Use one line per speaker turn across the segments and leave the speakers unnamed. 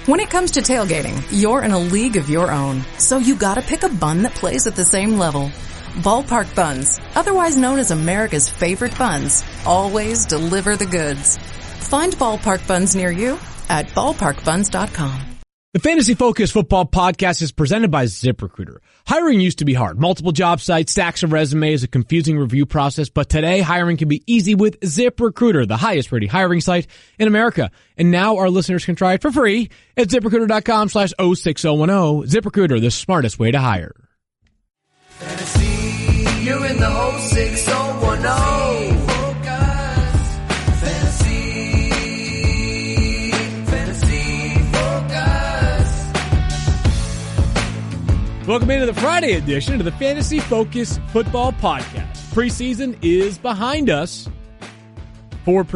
When it comes to tailgating, you're in a league of your own, so you gotta pick a bun that plays at the same level. Ballpark Buns, otherwise known as America's favorite buns, always deliver the goods. Find Ballpark Buns near you at ballparkbuns.com.
The Fantasy Focus Football Podcast is presented by ZipRecruiter. Hiring used to be hard. Multiple job sites, stacks of resumes, a confusing review process. But today, hiring can be easy with ZipRecruiter, the highest rated hiring site in America. And now our listeners can try it for free at ZipRecruiter.com/06010. ZipRecruiter, the smartest way to hire.
Fantasy, you're in the 06010.
Welcome into the Friday edition of the Fantasy Focus Football Podcast. Preseason is behind us. Week 4 of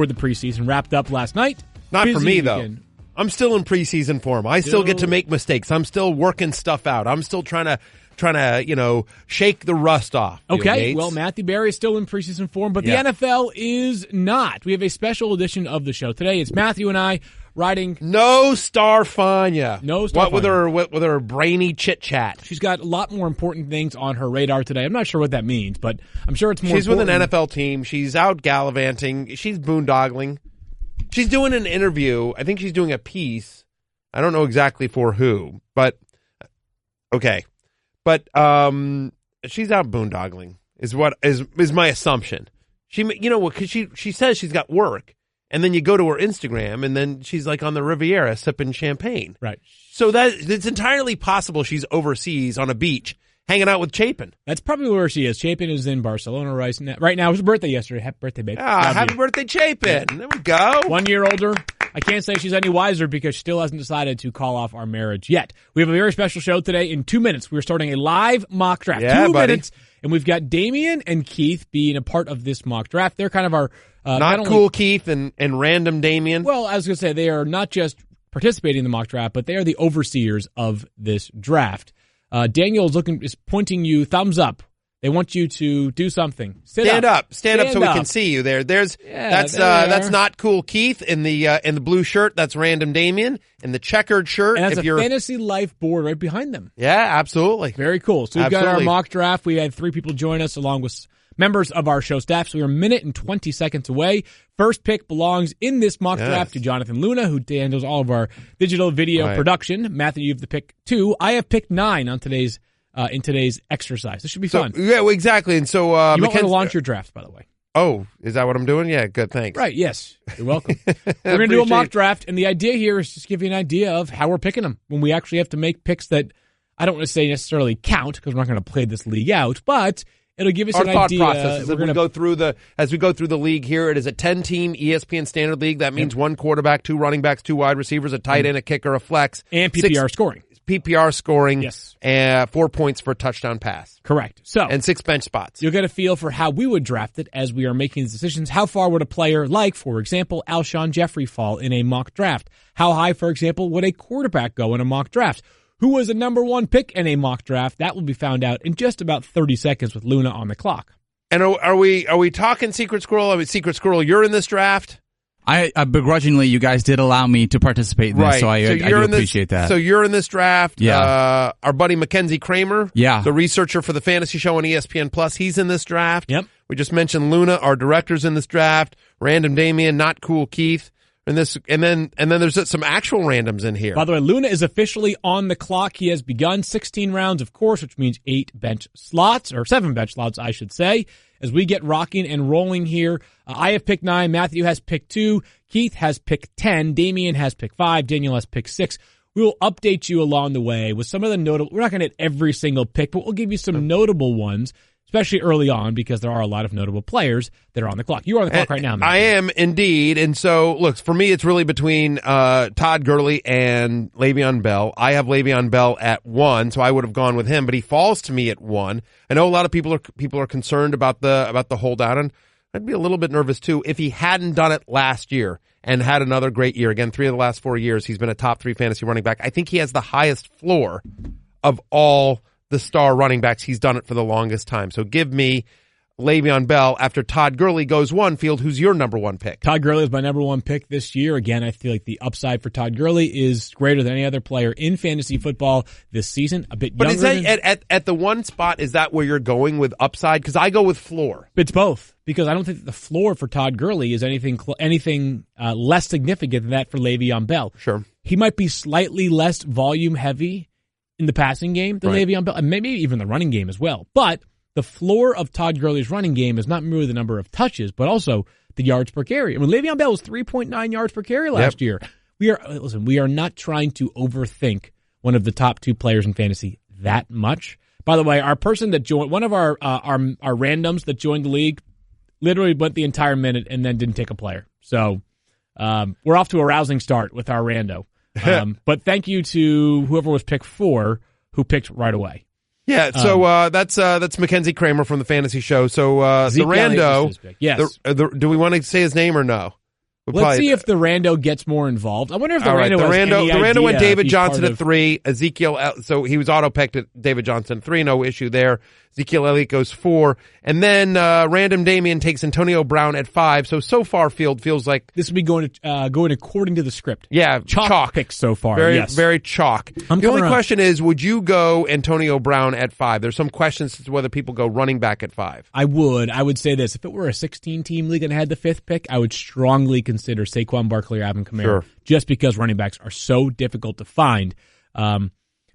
the preseason wrapped up last night.
Not
Busy
for me,
weekend.
though. I'm still in preseason form. I still get to make mistakes. I'm still working stuff out. I'm still trying to shake the rust off.
Okay, well, Matthew Berry is still in preseason form, but the NFL is not. We have a special edition of the show today. It's Matthew and I riding.
No Starfania.
No Starfania.
What with her brainy chit chat.
She's got a lot more important things on her radar today. I'm not sure what that means, but I'm sure it's more.
She's
important.
with an NFL team. She's out gallivanting. She's boondoggling. She's doing an interview. I think she's doing a piece. I don't know exactly for who, but okay. But she's out boondoggling is my assumption. Because she says she's got work. And then you go to her Instagram, and then she's like on the Riviera sipping champagne.
Right.
So it's entirely possible she's overseas on a beach hanging out with Chapin.
That's probably where she is. Chapin is in Barcelona right now. It was her birthday yesterday. Happy birthday, babe.
Happy birthday, Chapin. Yeah. There we go.
1 year older. I can't say she's any wiser because she still hasn't decided to call off our marriage yet. We have a very special show today. In 2 minutes, we're starting a live mock draft.
Yeah,
2
buddy.
minutes. And we've got Damian and Keith being a part of this mock draft. They're kind of our...
not cool Keith and random Damian.
Well, I was going to say, they are not just participating in the mock draft, but they are the overseers of this draft. Daniel is pointing you thumbs up. They want you to do something. Stand up so we can see you there. That's not cool Keith in the blue shirt. That's random Damian in the checkered shirt. And that's a Fantasy Life board right behind them.
Yeah, absolutely.
Very cool. So we've got our mock draft. We had 3 people join us along with members of our show staff. So we're a minute and 20 seconds away. First pick belongs in this mock draft to Jonathan Luna, who handles all of our digital video production. Matthew, you have the pick 2. I have pick 9 on today's in today's exercise. This should be fun.
Yeah, well, exactly. And so
you might want to launch your draft, by the way.
Oh, is that what I'm doing? Yeah, good. Thanks.
Right. Yes. You're welcome. We're going to do a mock draft, and the idea here is just give you an idea of how we're picking them when we actually have to make picks that I don't want to say necessarily count because we're not going to play this league out, but it'll give us
our
an
thought
idea.
Process as we go through the league here. It is a 10-team ESPN standard league. That means 1 quarterback, 2 running backs, 2 wide receivers, a tight end, a kicker, a flex,
and PPR scoring.
PPR scoring.
Yes.
4 points for a touchdown pass.
Correct. So
and 6 bench spots.
You'll get a feel for how we would draft it as we are making these decisions. How far would a player like, for example, Alshon Jeffrey fall in a mock draft? How high, for example, would a quarterback go in a mock draft? Who was the number 1 pick in a mock draft? That will be found out in just about 30 seconds with Luna on the clock.
And are we talking Secret Squirrel? I mean, Secret Squirrel, you're in this draft?
I begrudgingly, you guys did allow me to participate in this, so I do appreciate that.
So you're in this draft.
Yeah.
Our buddy Mackenzie Kramer,
yeah,
the researcher for the Fantasy Show on ESPN Plus, he's in this draft.
Yep.
We just mentioned Luna, our director's in this draft. Random Damian, not cool Keith. And then there's some actual randoms in here.
By the way, Luna is officially on the clock. He has begun 16 rounds, of course, which means 7 bench slots, I should say, as we get rocking and rolling here. I have picked 9. Matthew has picked 2. Keith has picked 10. Damian has picked 5. Daniel has picked 6. We will update you along the way with some of the notable. We're not going to hit every single pick, but we'll give you some notable ones, especially early on, because there are a lot of notable players that are on the clock. You are on the clock right now, Matthew.
I am indeed. And so, look, for me, it's really between Todd Gurley and Le'Veon Bell. I have Le'Veon Bell at 1, so I would have gone with him, but he falls to me at 1. I know a lot of people are concerned about the holdout, and I'd be a little bit nervous too if he hadn't done it last year and had another great year. Again, 3 of the last 4 years, he's been a top 3 fantasy running back. I think he has the highest floor of all the star running backs. He's done it for the longest time. So give me Le'Veon Bell after Todd Gurley goes one. Field, who's your number one pick?
Todd Gurley is my number one pick this year. Again, I feel like the upside for Todd Gurley is greater than any other player in fantasy football this season. A bit younger.
But is that at the one spot, is that where you're going with upside? Because I go with floor.
It's both. Because I don't think that the floor for Todd Gurley is anything less significant than that for Le'Veon Bell.
Sure.
He might be slightly less volume heavy in the passing game than Le'Veon Bell, and maybe even the running game as well. But the floor of Todd Gurley's running game is not merely the number of touches, but also the yards per carry. I mean, Le'Veon Bell was 3.9 yards per carry last year. We are not trying to overthink one of the top two players in fantasy that much. By the way, our person that joined, one of our randoms that joined the league, literally went the entire minute and then didn't take a player. So we're off to a rousing start with our rando. But thank you to whoever was pick 4 who picked right away.
Yeah, so that's Mackenzie Kramer from the Fantasy Show. So the rando,
yes.
Do we want to say his name or no?
Let's see if the rando gets more involved. I wonder if the
rando went David Johnson at 3. Ezekiel, so he was auto-picked at David Johnson 3. No issue there. Ezekiel Elliott goes 4. And then Random Damien takes Antonio Brown at 5. So far, Field feels like
this would be going according to the script.
Yeah,
chalk picks so far.
Very chalk. The only question is, would you go Antonio Brown at 5? There's some questions as to whether people go running back at 5.
I would say this. If it were a 16-team league and I had the 5th pick, I would strongly consider Saquon Barkley or Alvin Kamara, just because running backs are so difficult to find.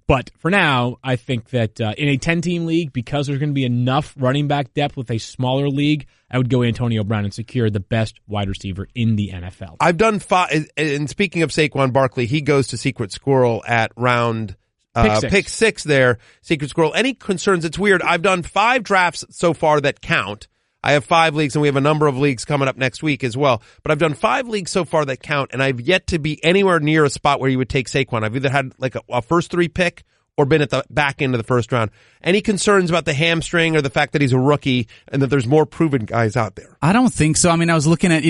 But for now, I think that in a 10-team league, because there's going to be enough running back depth with a smaller league, I would go Antonio Brown and secure the best wide receiver in the NFL.
I've done 5, and speaking of Saquon Barkley, he goes to Secret Squirrel at round pick 6 there, Secret Squirrel. Any concerns? It's weird. I've done 5 drafts so far that count. I have 5 leagues, and we have a number of leagues coming up next week as well. But I've done 5 leagues so far that count, and I've yet to be anywhere near a spot where you would take Saquon. I've either had like a first 3 pick or been at the back end of the first round. Any concerns about the hamstring or the fact that he's a rookie and that there's more proven guys out there?
I don't think so. I mean, I was looking at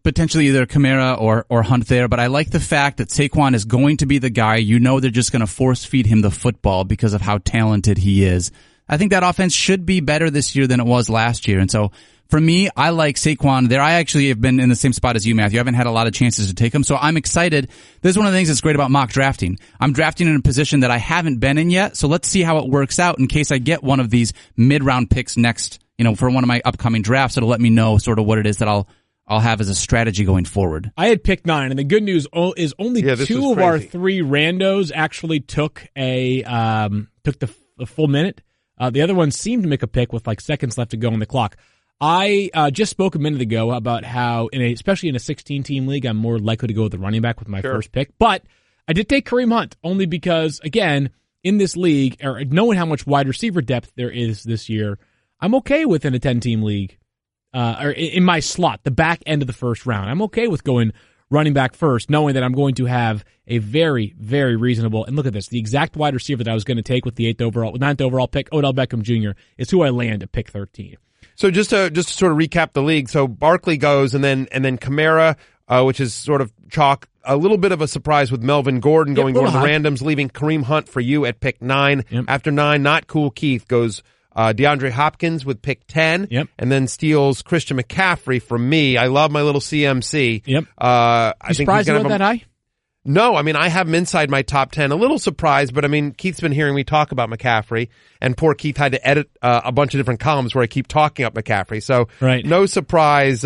potentially either Kamara or Hunt there, but I like the fact that Saquon is going to be the guy. They're just going to force feed him the football because of how talented he is. I think that offense should be better this year than it was last year. And so for me, I like Saquon there. I actually have been in the same spot as you, Matthew. I haven't had a lot of chances to take him, so I'm excited. This is one of the things that's great about mock drafting. I'm drafting in a position that I haven't been in yet, so let's see how it works out in case I get one of these mid-round picks next, for one of my upcoming drafts. It'll let me know sort of what it is that I'll have as a strategy going forward.
I had picked 9, and the good news is only 2 of our 3 randos actually took the full minute. The other one seemed to make a pick with like seconds left to go on the clock. I just spoke a minute ago about how, especially in a 16-team league, I'm more likely to go with the running back with my first pick. But I did take Kareem Hunt only because, again, in this league, or knowing how much wide receiver depth there is this year, I'm okay within a 10-team league, or in my slot, the back end of the first round. I'm okay with going running back first, knowing that I'm going to have a very, very reasonable, and look at this, the exact wide receiver that I was going to take with the 9th overall pick, Odell Beckham Jr., is who I land at pick 13.
So just to sort of recap the league, so Barkley goes, and then Kamara, which is sort of chalk, a little bit of a surprise with Melvin Gordon going to one of the randoms, leaving Kareem Hunt for you at pick 9. Yep. After 9, not cool Keith goes DeAndre Hopkins with pick 10, and then steals Christian McCaffrey from me. I love my little CMC.
Yep.
I think
surprised you went that high?
No, I mean, I have him inside my top 10. A little surprised, but I mean, Keith's been hearing me talk about McCaffrey, and poor Keith had to edit a bunch of different columns where I keep talking up McCaffrey. So no surprise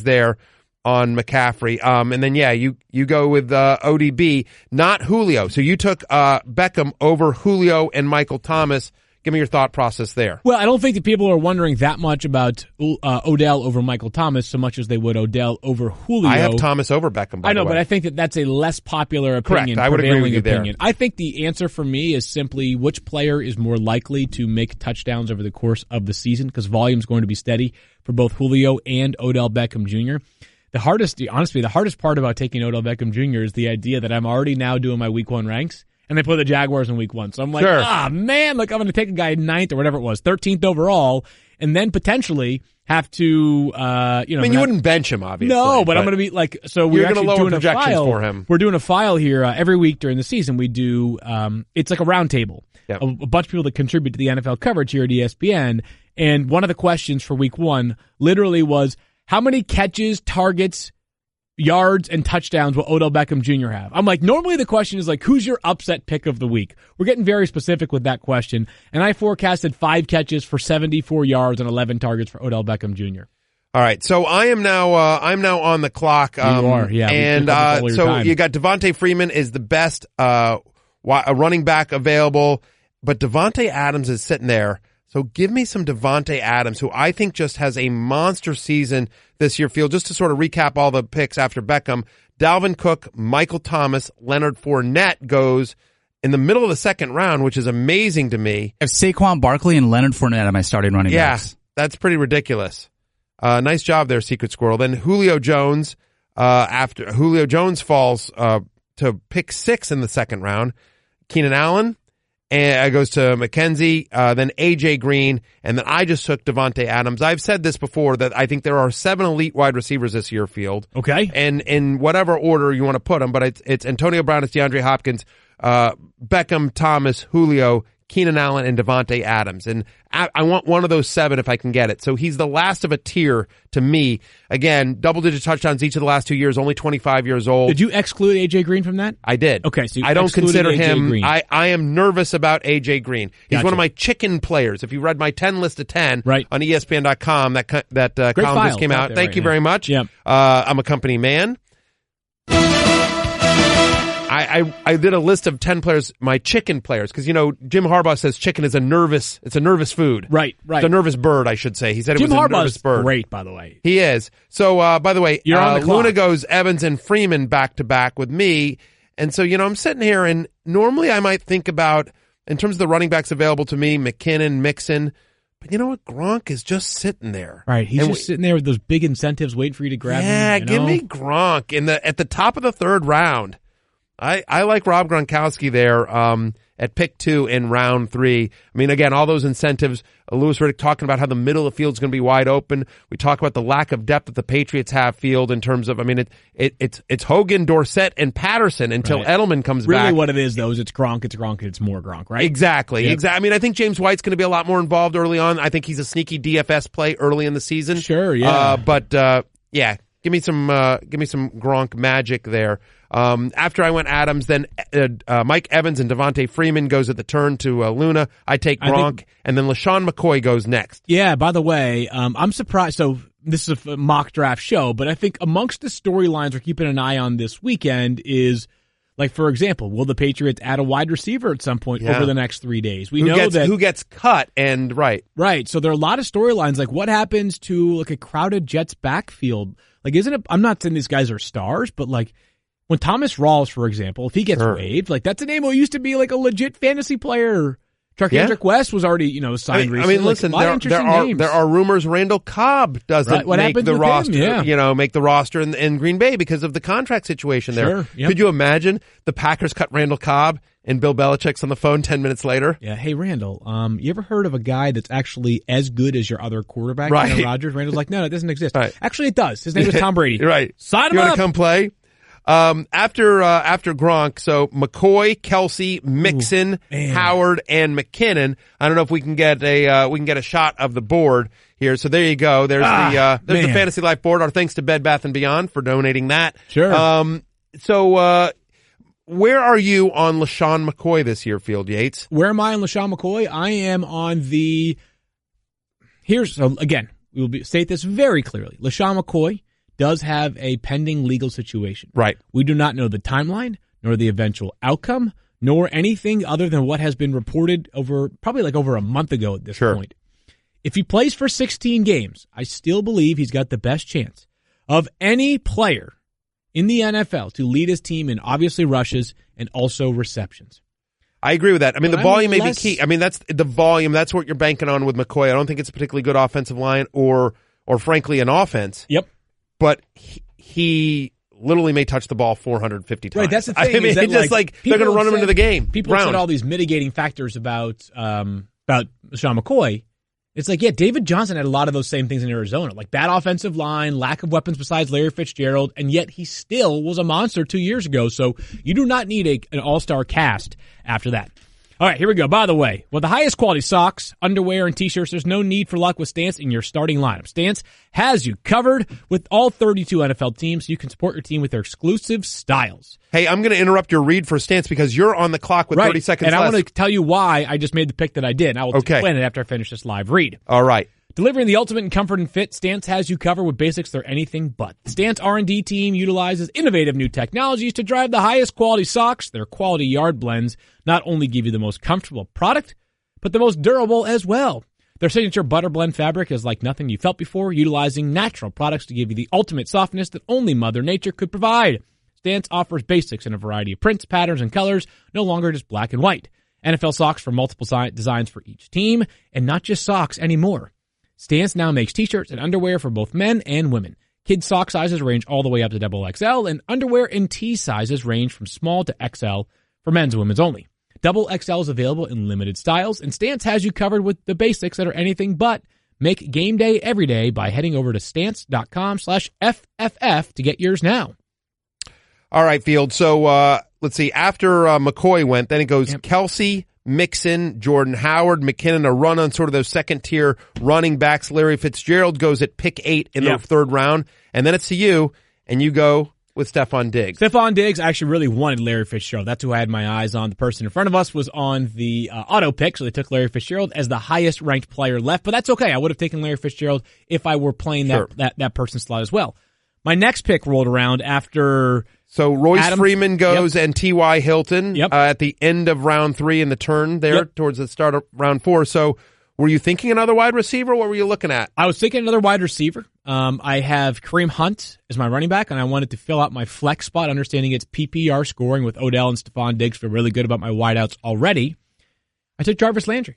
there on McCaffrey. And then, you go with ODB, not Julio. So you took Beckham over Julio and Michael Thomas. Give me your thought process there.
Well, I don't think that people are wondering that much about Odell over Michael Thomas so much as they would Odell over Julio.
I have Thomas over Beckham, by the way.
But I think that that's a less popular opinion.
Correct. I would agree with you there.
I think the answer for me is simply which player is more likely to make touchdowns over the course of the season, because volume is going to be steady for both Julio and Odell Beckham Jr. The hardest part about taking Odell Beckham Jr. is the idea that I'm already now doing my week 1 ranks, and they play the Jaguars in week 1. So I'm like,
Sure.
man, like I'm going to take a guy 9th or whatever it was, 13th overall, and then potentially have to,
I mean, you wouldn't bench him, obviously.
No, but I'm going to be like, so we're
You're
actually
gonna lower
doing a
projections
file
for him.
We're doing a file here every week during the season. We do, it's like a round table.
Yep.
A bunch of people that contribute to the NFL coverage here at ESPN. And one of the questions for week 1 literally was, how many catches, targets, yards, and touchdowns will Odell Beckham Jr. have? I'm like, normally the question is like, who's your upset pick of the week? We're getting very specific with that question. And I forecasted 5 catches for 74 yards and 11 targets for Odell Beckham Jr.
All right, so I'm now on the clock.
You are, yeah.
And so you got Devontae Freeman is the best running back available, but Devontae Adams is sitting there. So give me some Devontae Adams, who I think just has a monster season this year. Field, just to sort of recap all the picks after Beckham: Dalvin Cook, Michael Thomas, Leonard Fournette goes in the middle of the second round, which is amazing to me.
If Saquon Barkley and Leonard Fournette am I starting running backs?
Yeah, that's pretty ridiculous. Nice job there, Secret Squirrel. Then Julio Jones, after Julio Jones falls to pick 6 in the second round. Keenan Allen goes to McKenzie, then A.J. Green, and then I just took Devontae Adams. I've said this before that I think there are 7 elite wide receivers this year, Field.
Okay.
And in whatever order you want to put them, but it's Antonio Brown, it's DeAndre Hopkins, Beckham, Thomas, Julio, Keenan Allen, and Devontae Adams. And I want one of those 7 if I can get it. So he's the last of a tier to me. Again, double-digit touchdowns each of the last 2 years, only 25 years old.
Did you exclude A.J. Green from that?
I did.
Okay, so you
I don't
excluded
consider
A.J.
him.
Green.
I am nervous about A.J. Green. He's
Gotcha.
one of my chicken players. If you read my 10 list of 10
Right.
on ESPN.com, that column
file.
just came
It's out
out.
there
Thank
right
you
now.
very much.
Yep.
I'm a company man. I did a list of 10 players, my chicken players, because, you know, Jim Harbaugh says chicken is a nervous food.
Right.
It's a nervous bird, I should say. He said
Jim
it was a
Harbaugh's
nervous bird.
great, by the way.
He is. So, by the way,
You're on the
Luna
clock.
goes Evans and Freeman back to back with me. And so, you know, I'm sitting here and normally I might think about, in terms of the running backs available to me, McKinnon, Mixon. But you know what? Gronk is just sitting there.
Right. He's just sitting there with those big incentives waiting for you to grab him.
Yeah,
you
give
know?
me Gronk at the top of the third round. I like Rob Gronkowski there at pick 2 in round 3. I mean, again, all those incentives. Louis Riddick talking about how the middle of the field is going to be wide open. We talk about the lack of depth that the Patriots have field in terms of, I mean, it's Hogan, Dorsett, and Patterson until
Right.
Edelman comes
Really
back.
what it is, though, is it's Gronk, it's more Gronk, right?
Exactly.
Yep.
Exactly. I mean, I think James White's going to be a lot more involved early on. I think he's a sneaky DFS play early in the season.
Sure, yeah.
Yeah, give me some Gronk magic there. After I went Adams, then Mike Evans and Devontae Freeman goes at the turn to Luna. I take Gronk, and then LaShawn McCoy goes next.
Yeah, by the way, I'm surprised. So this is a mock draft show, but I think amongst the storylines we're keeping an eye on this weekend is, like, for example, will the Patriots add a wide receiver at some point over the next 3 days? We know
who gets cut, and right.
So there are a lot of storylines, like what happens to like a crowded Jets backfield? Like, isn't it? I'm not saying these guys are stars, but like when Thomas Rawls, for example, if he gets waived, like that's a name who used to be like a legit fantasy player. Kendrick West was already, signed recently.
I mean, listen,
like,
there are rumors Randall Cobb doesn't make the roster. Make the roster in Green Bay because of the contract situation there.
Sure, yep.
Could you imagine the Packers cut Randall Cobb and Bill Belichick's on the phone 10 minutes later?
Yeah. Hey, Randall, you ever heard of a guy that's actually as good as your other quarterback,
Right.
Aaron Rodgers? Randall's like, no, it doesn't exist.
Right.
Actually, it does. His name is Tom Brady.
Right.
Sign him
You want
up.
to come play? After Gronk, so McCoy, Kelsey, Mixon, Howard, and McKinnon. I don't know if we can get a shot of the board here. So there you go. There's the Fantasy Life board. Our thanks to Bed Bath & Beyond for donating that.
Sure.
So where are you on LaShawn McCoy this year, Field Yates?
Where am I on LaShawn McCoy? I am on the. So again, we will state this very clearly. LaShawn McCoy does have a pending legal situation.
Right.
We do not know the timeline, nor the eventual outcome, nor anything other than what has been reported over a month ago at this point. If he plays for 16 games, I still believe he's got the best chance of any player in the NFL to lead his team in obviously rushes and also receptions.
I agree with that. I mean, the volume may be key. I mean, that's the volume. That's what you're banking on with McCoy. I don't think it's a particularly good offensive line or frankly, an offense.
Yep.
But he literally may touch the ball 450 times.
Right, that's the thing.
I mean,
is that,
just like they're going to run him into the game.
People said all these mitigating factors about Sean McCoy. It's like, yeah, David Johnson had a lot of those same things in Arizona, like bad offensive line, lack of weapons besides Larry Fitzgerald, and yet he still was a monster 2 years ago. So you do not need an all-star cast after that. All right, here we go. By the way, with the highest quality socks, underwear, and T-shirts, there's no need for luck with Stance in your starting lineup. Stance has you covered with all 32 NFL teams, so you can support your team with their exclusive styles.
Hey, I'm going to interrupt your read for Stance because you're on the clock with 30 seconds
left. And
left.
I want to tell you why I just made the pick that I did. I will explain it after I finish this live read.
All right.
Delivering the ultimate in comfort and fit, Stance has you covered with basics they're anything but. The Stance R&D team utilizes innovative new technologies to drive the highest quality socks. Their quality yard blends not only give you the most comfortable product, but the most durable as well. Their signature butter blend fabric is like nothing you felt before, utilizing natural products to give you the ultimate softness that only Mother Nature could provide. Stance offers basics in a variety of prints, patterns, and colors, no longer just black and white. NFL socks for multiple designs for each team, and not just socks anymore. Stance now makes T-shirts and underwear for both men and women. Kids' sock sizes range all the way up to XXL, and underwear and T sizes range from small to XL for men's and women's only. XXL is available in limited styles, and Stance has you covered with the basics that are anything but. Make game day every day by heading over to stance.com/FFF to get yours now.
All right, Field. So let's see. After McCoy went, then it goes Kelsey, Mixon, Jordan Howard, McKinnon, a run on sort of those second-tier running backs. Larry Fitzgerald goes at pick 8 in the third round. And then it's to you, and you go with Stephon Diggs.
Stephon Diggs, I actually really wanted Larry Fitzgerald. That's who I had my eyes on. The person in front of us was on the auto pick, so they took Larry Fitzgerald as the highest-ranked player left. But that's okay. I would have taken Larry Fitzgerald if I were playing that person's slot as well. My next pick rolled around after...
So Royce Freeman goes and T.Y. Hilton at the end of round 3 in the turn there towards the start of round 4. So were you thinking another wide receiver? What were you looking at?
I was thinking another wide receiver. I have Kareem Hunt as my running back, and I wanted to fill out my flex spot, understanding it's PPR scoring with Odell and Stephon Diggs. Feel really good about my wideouts already. I took Jarvis Landry.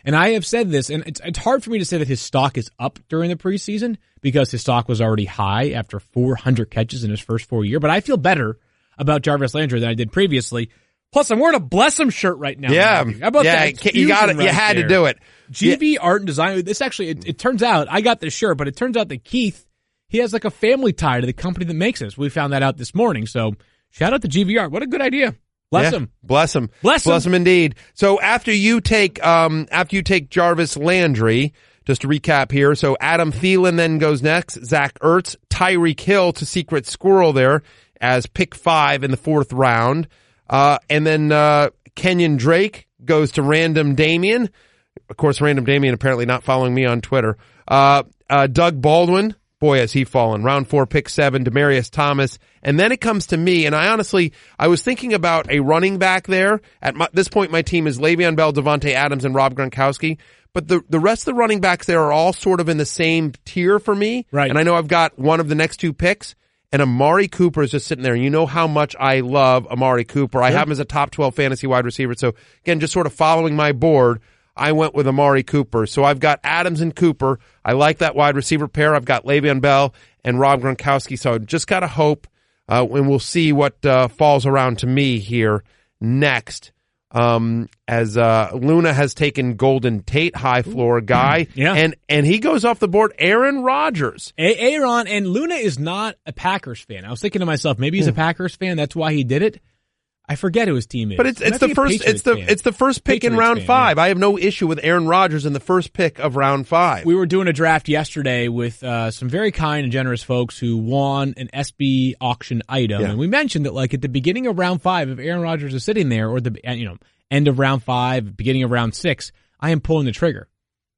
And I have said this, and it's hard for me to say that his stock is up during the preseason because his stock was already high after 400 catches in his first 4 years. But I feel better about Jarvis Landry than I did previously. Plus, I'm wearing a Bless Him shirt right now.
Yeah,
How about that?
You got it. You had to do it.
GV Art and Design. This actually, it turns out I got this shirt, but it turns out that Keith, he has like a family tie to the company that makes this. We found that out this morning. So shout out to GV Art. What a good idea. Bless him.
Bless him.
Bless
him indeed. So after you take Jarvis Landry, just to recap here, so Adam Thielen then goes next, Zach Ertz, Tyreek Hill to Secret Squirrel there as pick 5 in the 4th round. And then Kenyon Drake goes to Random Damien. Of course, Random Damien apparently not following me on Twitter. Doug Baldwin. Boy, has he fallen. Round 4, pick 7, Demaryius Thomas. And then it comes to me, and I was thinking about a running back there. At this point, my team is Le'Veon Bell, Devontae Adams, and Rob Gronkowski. But the rest of the running backs there are all sort of in the same tier for me.
Right.
And I know I've got one of the next 2 picks, and Amari Cooper is just sitting there. You know how much I love Amari Cooper. I have him as a top 12 fantasy wide receiver. So, again, just sort of following my board, I went with Amari Cooper. So I've got Adams and Cooper. I like that wide receiver pair. I've got Le'Veon Bell and Rob Gronkowski. So just got to hope, and we'll see what falls around to me here next. As Luna has taken Golden Tate, high floor guy. And he goes off the board, Aaron Rodgers.
Aaron, and Luna is not a Packers fan. I was thinking to myself, maybe he's a Packers fan. That's why he did it. I forget who his team is.
But it's the first pick in round 5. I have no issue with Aaron Rodgers in the first pick of round 5.
We were doing a draft yesterday with some very kind and generous folks who won an SB auction item, and we mentioned that like at the beginning of round 5, if Aaron Rodgers is sitting there, or the end of round 5, beginning of round 6, I am pulling the trigger.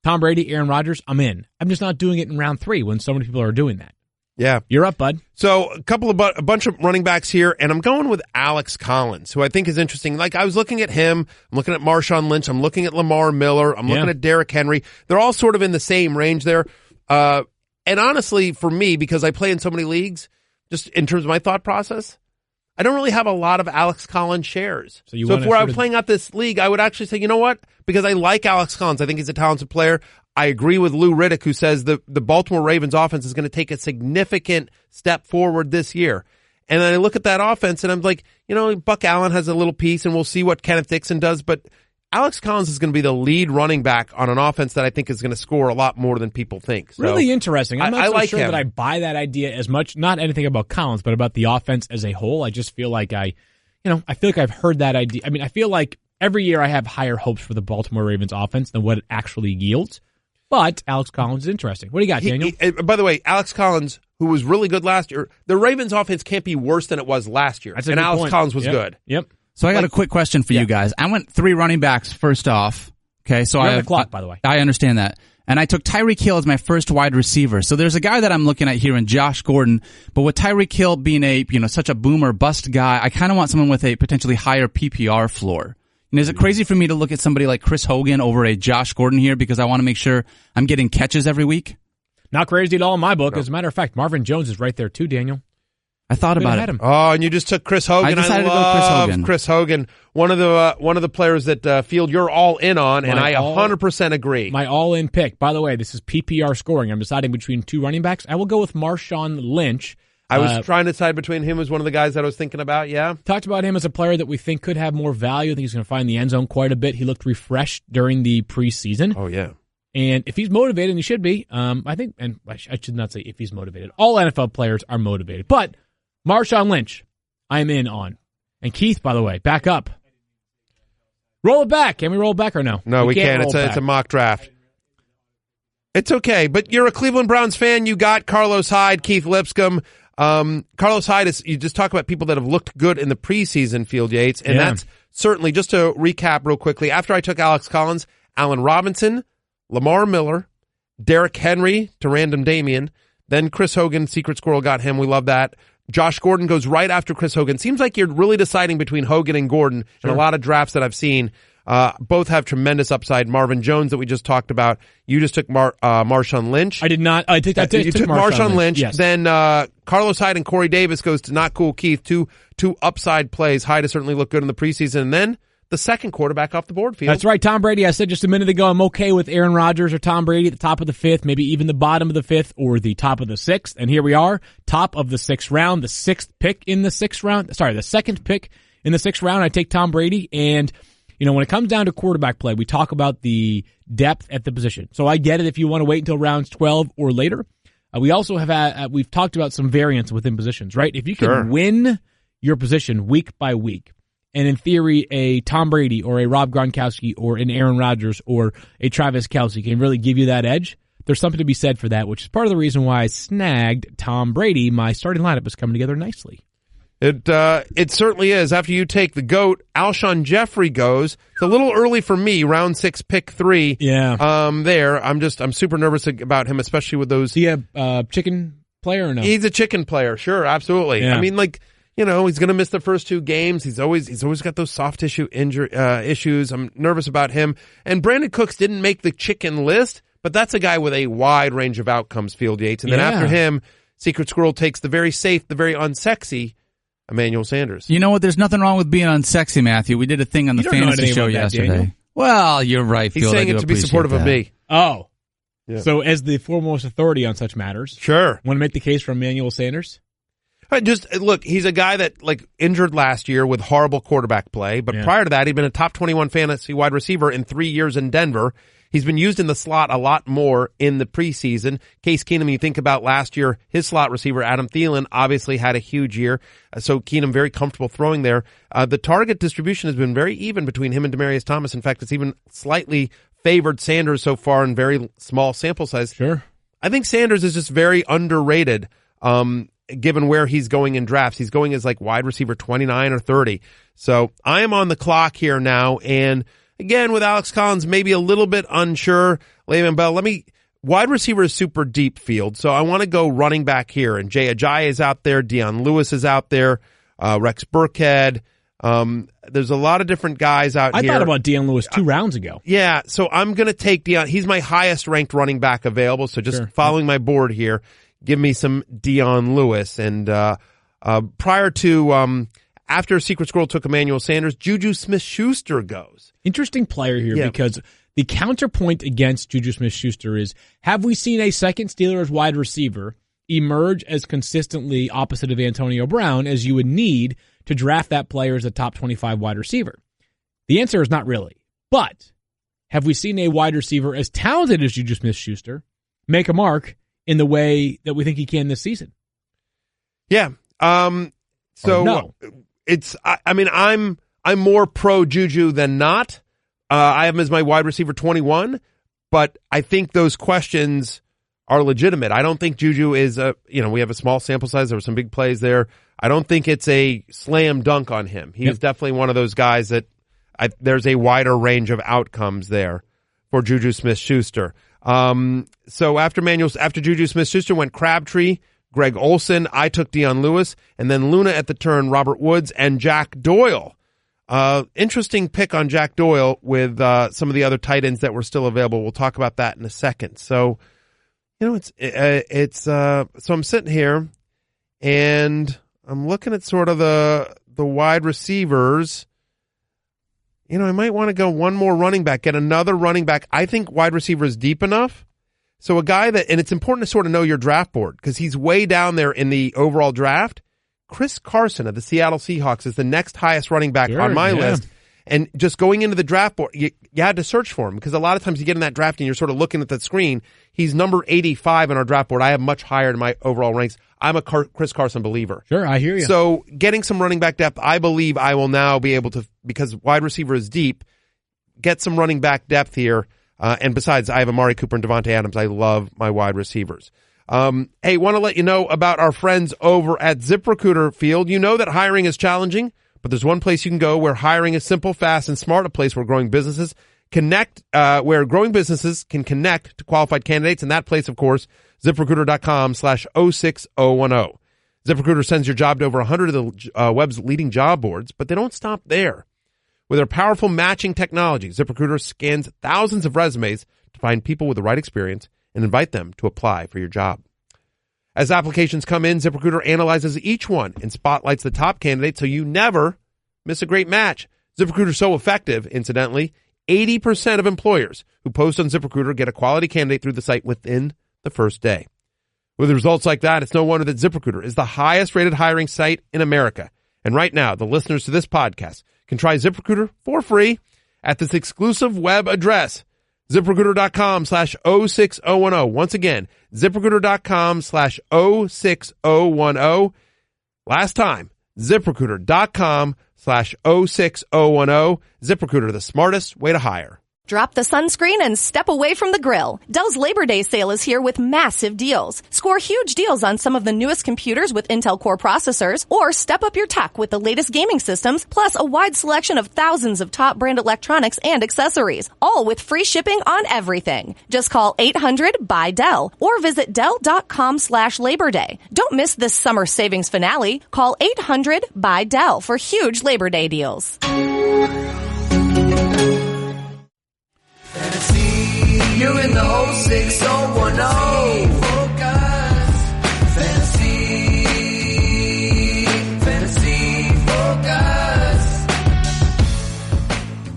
Tom Brady, Aaron Rodgers, I'm in. I'm just not doing it in round 3 when so many people are doing that.
Yeah.
You're up, bud.
So a bunch of running backs here, and I'm going with Alex Collins, who I think is interesting. Like, I was looking at him, I'm looking at Marshawn Lynch, I'm looking at Lamar Miller, I'm looking at Derrick Henry. They're all sort of in the same range there. And honestly, for me, because I play in so many leagues, just in terms of my thought process, I don't really have a lot of Alex Collins shares. So if I were playing out this league, I would actually say, you know what? Because I like Alex Collins. I think he's a talented player. I agree with Lou Riddick, who says the Baltimore Ravens offense is going to take a significant step forward this year. And then I look at that offense and I'm like, Buck Allen has a little piece and we'll see what Kenneth Dixon does, but Alex Collins is going to be the lead running back on an offense that I think is going to score a lot more than people think. So,
really interesting. I'm not
like
sure
him.
that I buy that idea as much, not anything about Collins, but about the offense as a whole. I just feel like I feel like I've heard that idea. I mean, I feel like every year I have higher hopes for the Baltimore Ravens offense than what it actually yields. But Alex Collins is interesting. What do you got, Daniel?
By the way, Alex Collins, who was really good last year, the Ravens offense can't be worse than it was last year.
That's a
and
good
Alex
point.
Collins was good.
Yep.
So I got a quick question for you guys. I went 3 running backs first off. Okay, so
You're on the clock, by the way.
I understand that. And I took Tyreek Hill as my first wide receiver. So there's a guy that I'm looking at here in Josh Gordon, but with Tyreek Hill being such a boomer bust guy, I kind of want someone with a potentially higher PPR floor. And is it crazy for me to look at somebody like Chris Hogan over a Josh Gordon here because I want to make sure I'm getting catches every week?
Not crazy at all in my book. As a matter of fact, Marvin Jones is right there too, Daniel.
I thought about it.
Oh, and you just took Chris Hogan.
I decided to go Chris Hogan.
Chris Hogan, one of the players that Field you're all in on, and I 100% agree.
My all-in pick. By the way, this is PPR scoring. I'm deciding between 2 running backs. I will go with Marshawn Lynch.
I was trying to decide between him as one of the guys that I was thinking about. Yeah,
talked about him as a player that we think could have more value. I think he's going to find the end zone quite a bit. He looked refreshed during the preseason.
Oh yeah.
And if he's motivated, and he should be, I think, and I should not say if he's motivated. All NFL players are motivated, but Marshawn Lynch, I'm in on. And Keith, by the way, back up. Roll it back. Can we roll it back or no?
No, we can't. It's a mock draft. It's okay, but you're a Cleveland Browns fan. You got Carlos Hyde, Keith Lipscomb. Carlos Hyde is, you just talk about people that have looked good in the preseason, Field Yates, and that's certainly, just to recap real quickly, after I took Alex Collins, Allen Robinson, Lamar Miller, Derrick Henry to random Damien, then Chris Hogan, Secret Squirrel got him. We love that. Josh Gordon goes right after Chris Hogan. Seems like you're really deciding between Hogan and Gordon in a lot of drafts that I've seen. Both have tremendous upside. Marvin Jones that we just talked about. You just took Marshawn Lynch.
I did not. I took
Marshawn Lynch.
Yes.
Then Carlos Hyde and Corey Davis goes to Not Cool Keith. Two upside plays. Hyde has certainly looked good in the preseason. And then the second quarterback off the board, Field.
That's right, Tom Brady. I said just a minute ago I'm okay with Aaron Rodgers or Tom Brady at the top of the 5th, maybe even the bottom of the 5th or the top of the 6th. And here we are, top of the 6th round, the 6th pick in the 6th round. Sorry, the 2nd pick in the 6th round. I take Tom Brady. And, when it comes down to quarterback play, we talk about the depth at the position. So I get it if you want to wait until rounds 12 or later. We also have we've talked about some variance within positions, right? If you can win your position week by week, and in theory, a Tom Brady or a Rob Gronkowski or an Aaron Rodgers or a Travis Kelce can really give you that edge, there's something to be said for that, which is part of the reason why I snagged Tom Brady. My starting lineup is coming together nicely.
It certainly is. After you take the GOAT, Alshon Jeffrey goes. It's a little early for me, round 6, pick 3.
Yeah.
I'm super nervous about him, especially with those.
Is he a chicken player or no?
He's a chicken player. Sure. Absolutely.
Yeah.
I mean, he's going to miss the first 2 games. He's always got those soft tissue injury issues. I'm nervous about him. And Brandon Cooks didn't make the chicken list, but that's a guy with a wide range of outcomes, Field Yates. And then after him, Secret Squirrel takes the very safe, the very unsexy Emmanuel Sanders.
You know what? There's nothing wrong with being unsexy, Matthew. We did a thing on the fantasy show yesterday.
Daniel.
Well, you're right, Field.
He's saying it to be supportive of me.
Oh.
Yeah.
So as the foremost authority on such matters,
sure.
Want to make the case for Emmanuel Sanders?
Look, he's a guy that injured last year with horrible quarterback play, but prior to that, he'd been a top 21 fantasy wide receiver in 3 years in Denver. He's been used in the slot a lot more in the preseason. Case Keenum, you think about last year, his slot receiver, Adam Thielen, obviously had a huge year. So Keenum very comfortable throwing there. The target distribution has been very even between him and Demaryius Thomas. In fact, it's even slightly favored Sanders so far in very small sample size.
Sure.
I think Sanders is just very underrated, given where he's going in drafts. He's going as wide receiver 29 or 30. So I am on the clock here now, and again, with Alex Collins, maybe a little bit unsure. Le'Veon Bell, wide receiver is super deep, Field. So I want to go running back here. And Jay Ajayi is out there. Dion Lewis is out there. Rex Burkhead. There's a lot of different guys out here.
I thought about Dion Lewis 2 rounds ago.
Yeah. So I'm going to take Dion. He's my highest ranked running back available. So just following my board here, give me some Dion Lewis. And, prior to, after Secret Squirrel took Emmanuel Sanders, Juju Smith-Schuster goes.
Interesting player here because the counterpoint against Juju Smith-Schuster is, have we seen a second Steelers wide receiver emerge as consistently opposite of Antonio Brown as you would need to draft that player as a top 25 wide receiver? The answer is not really. But have we seen a wide receiver as talented as Juju Smith-Schuster make a mark in the way that we think he can this season?
Yeah. So
no.
It's, I mean, I'm more pro Juju than not. I have him as my wide receiver 21, but I think those questions are legitimate. I don't think Juju is we have a small sample size. There were some big plays there. I don't think it's a slam dunk on him. He's definitely one of those guys that there's a wider range of outcomes there for Juju Smith-Schuster. So after Juju Smith-Schuster went Crabtree, Greg Olsen, I took Dion Lewis, and then Luna at the turn, Robert Woods, and Jack Doyle. Interesting pick on Jack Doyle with some of the other tight ends that were still available. We'll talk about that in a second. So, so I'm sitting here and I'm looking at sort of the wide receivers. I might want to go one more running back, get another running back. I think wide receiver is deep enough. So a guy and it's important to sort of know your draft board because he's way down there in the overall draft. Chris Carson of the Seattle Seahawks is the next highest running back on my list. And just going into the draft board, you had to search for him because a lot of times you get in that draft and you're sort of looking at that screen. He's number 85 in our draft board. I have much higher in my overall ranks. I'm a Chris Carson believer.
Sure, I hear you.
So getting some running back depth, I believe I will now be able to, because wide receiver is deep, get some running back depth here. And besides, I have Amari Cooper and Devontae Adams. I love my wide receivers. Hey, want to let you know about our friends over at ZipRecruiter Field. You know that hiring is challenging, but there's one place you can go where hiring is simple, fast, and smart, a place where growing businesses can connect to qualified candidates. And that place, of course, ZipRecruiter.com/06010. ZipRecruiter sends your job to over 100 of the web's leading job boards, but they don't stop there. With their powerful matching technology, ZipRecruiter scans thousands of resumes to find people with the right experience and invite them to apply for your job. As applications come in, ZipRecruiter analyzes each one and spotlights the top candidates so you never miss a great match. ZipRecruiter is so effective, incidentally, 80% of employers who post on ZipRecruiter get a quality candidate through the site within the first day. With results like that, it's no wonder that ZipRecruiter is the highest rated hiring site in America. And right now, the listeners to this podcast can try ZipRecruiter for free at this exclusive web address, ZipRecruiter.com/06010. Once again, ZipRecruiter.com/06010. Last time, ZipRecruiter.com/06010. ZipRecruiter, the smartest way to hire.
Drop the sunscreen and step away from the grill. Dell's Labor Day sale is here with massive deals. Score huge deals on some of the newest computers with Intel Core processors, or step up your tech with the latest gaming systems, plus a wide selection of thousands of top brand electronics and accessories, all with free shipping on everything. Just call 800-BUY-DELL or visit Dell.com/Labor Day. Don't miss this summer savings finale. Call 800-BUY-DELL for huge Labor Day deals.
You're in the 06010. Focus. Fantasy focus.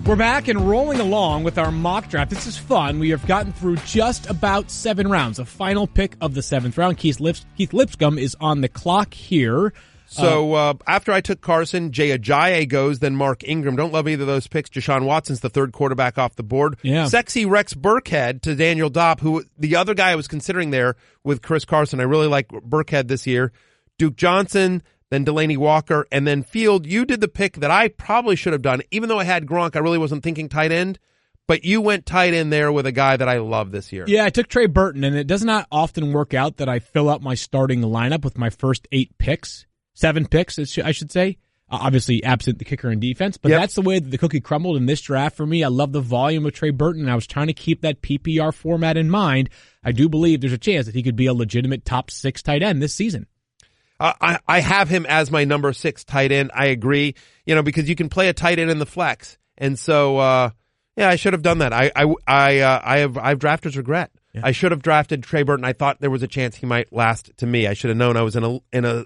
We're back and rolling along with our mock draft. This is fun. We have gotten through just about 7 rounds. The final pick of the 7th round. Keith Lipscomb is on the clock here.
So after I took Carson, Jay Ajayi goes, then Mark Ingram. Don't love either of those picks. Deshaun Watson's the third quarterback off the board.
Yeah.
Sexy Rex Burkhead to Daniel Dopp, who the other guy I was considering there with Chris Carson. I really like Burkhead this year. Duke Johnson, then Delaney Walker, and then Field. You did the pick that I probably should have done. Even though I had Gronk, I really wasn't thinking tight end. But you went tight end there with a guy that I love this year.
Yeah, I took Trey Burton, and it does not often work out that I fill up my starting lineup with my first 8 picks. 7 picks, I should say. Obviously, absent the kicker and defense, but that's the way that the cookie crumbled in this draft for me. I love the volume of Trey Burton, and I was trying to keep that PPR format in mind. I do believe there's a chance that he could be a legitimate top 6 tight end this season.
I have him as my number 6 tight end. I agree, because you can play a tight end in the flex, and so I should have done that. I have drafter's regret. Yeah. I should have drafted Trey Burton. I thought there was a chance he might last to me. I should have known I was in a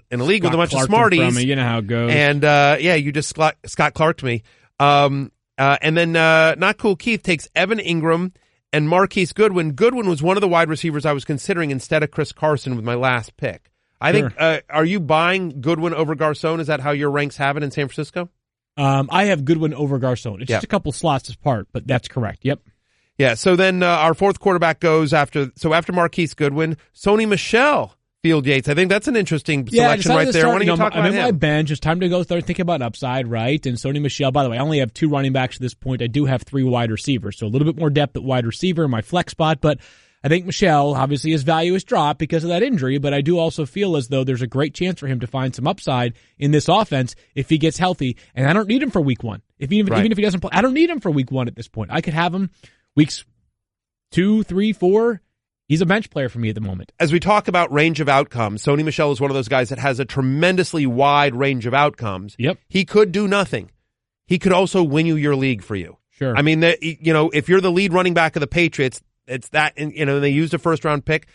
league with a bunch of smarties.
You know how it goes.
And you just Scott Clark'd me. And then Not Cool Keith takes Evan Ingram and Marquise Goodwin. Goodwin was one of the wide receivers I was considering instead of Chris Carson with my last pick. I think, are you buying Goodwin over Garcon? Is that how your ranks have it in San Francisco?
I have Goodwin over Garcon. It's just a couple slots apart, but that's correct. Yep.
Yeah, so then our fourth quarterback goes after Marquise Goodwin, Sony Michel, Field Yates. I think that's an interesting selection right there. Why don't you talk about him?
I'm in my bench. It's time to go start thinking about upside, right? And Sony Michel, by the way, I only have 2 running backs at this point. I do have 3 wide receivers, so a little bit more depth at wide receiver in my flex spot, but I think Michel, obviously his value has dropped because of that injury, but I do also feel as though there's a great chance for him to find some upside in this offense if he gets healthy, and I don't need him for week 1. Even if he doesn't play, I don't need him for week 1 at this point. I could have him weeks 2, 3, 4. He's a bench player for me at the moment.
As we talk about range of outcomes, Sony Michel is one of those guys that has a tremendously wide range of outcomes.
Yep.
He could do nothing. He could also win you your league for you.
Sure.
I mean, if you're the lead running back of the Patriots, it's that, they used a first-round pick.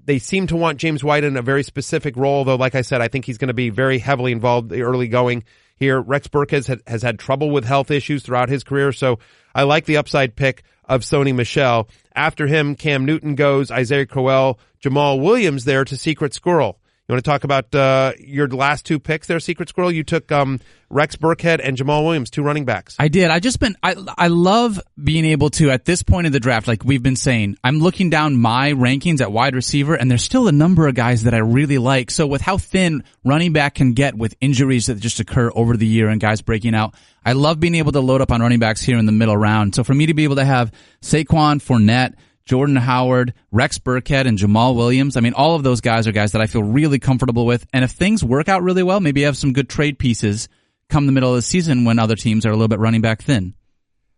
They seem to want James White in a very specific role, though, like I said, I think he's going to be very heavily involved early going here. Rex Burkhead has had trouble with health issues throughout his career, so I like the upside pick of Sony Michel. After him, Cam Newton goes, Isaiah Crowell, Jamal Williams there to Secret Squirrel. You want to talk about your last 2 picks there, Secret Squirrel? You took Rex Burkhead and Jamal Williams, 2 running backs.
I did. I love being able to, at this point in the draft, like we've been saying, I'm looking down my rankings at wide receiver, and there's still a number of guys that I really like. So with how thin running back can get with injuries that just occur over the year and guys breaking out, I love being able to load up on running backs here in the middle round. So for me to be able to have Saquon, Fournette, Jordan Howard, Rex Burkhead, and Jamal Williams. I mean, all of those guys are guys that I feel really comfortable with. And if things work out really well, maybe I have some good trade pieces come the middle of the season when other teams are a little bit running back thin.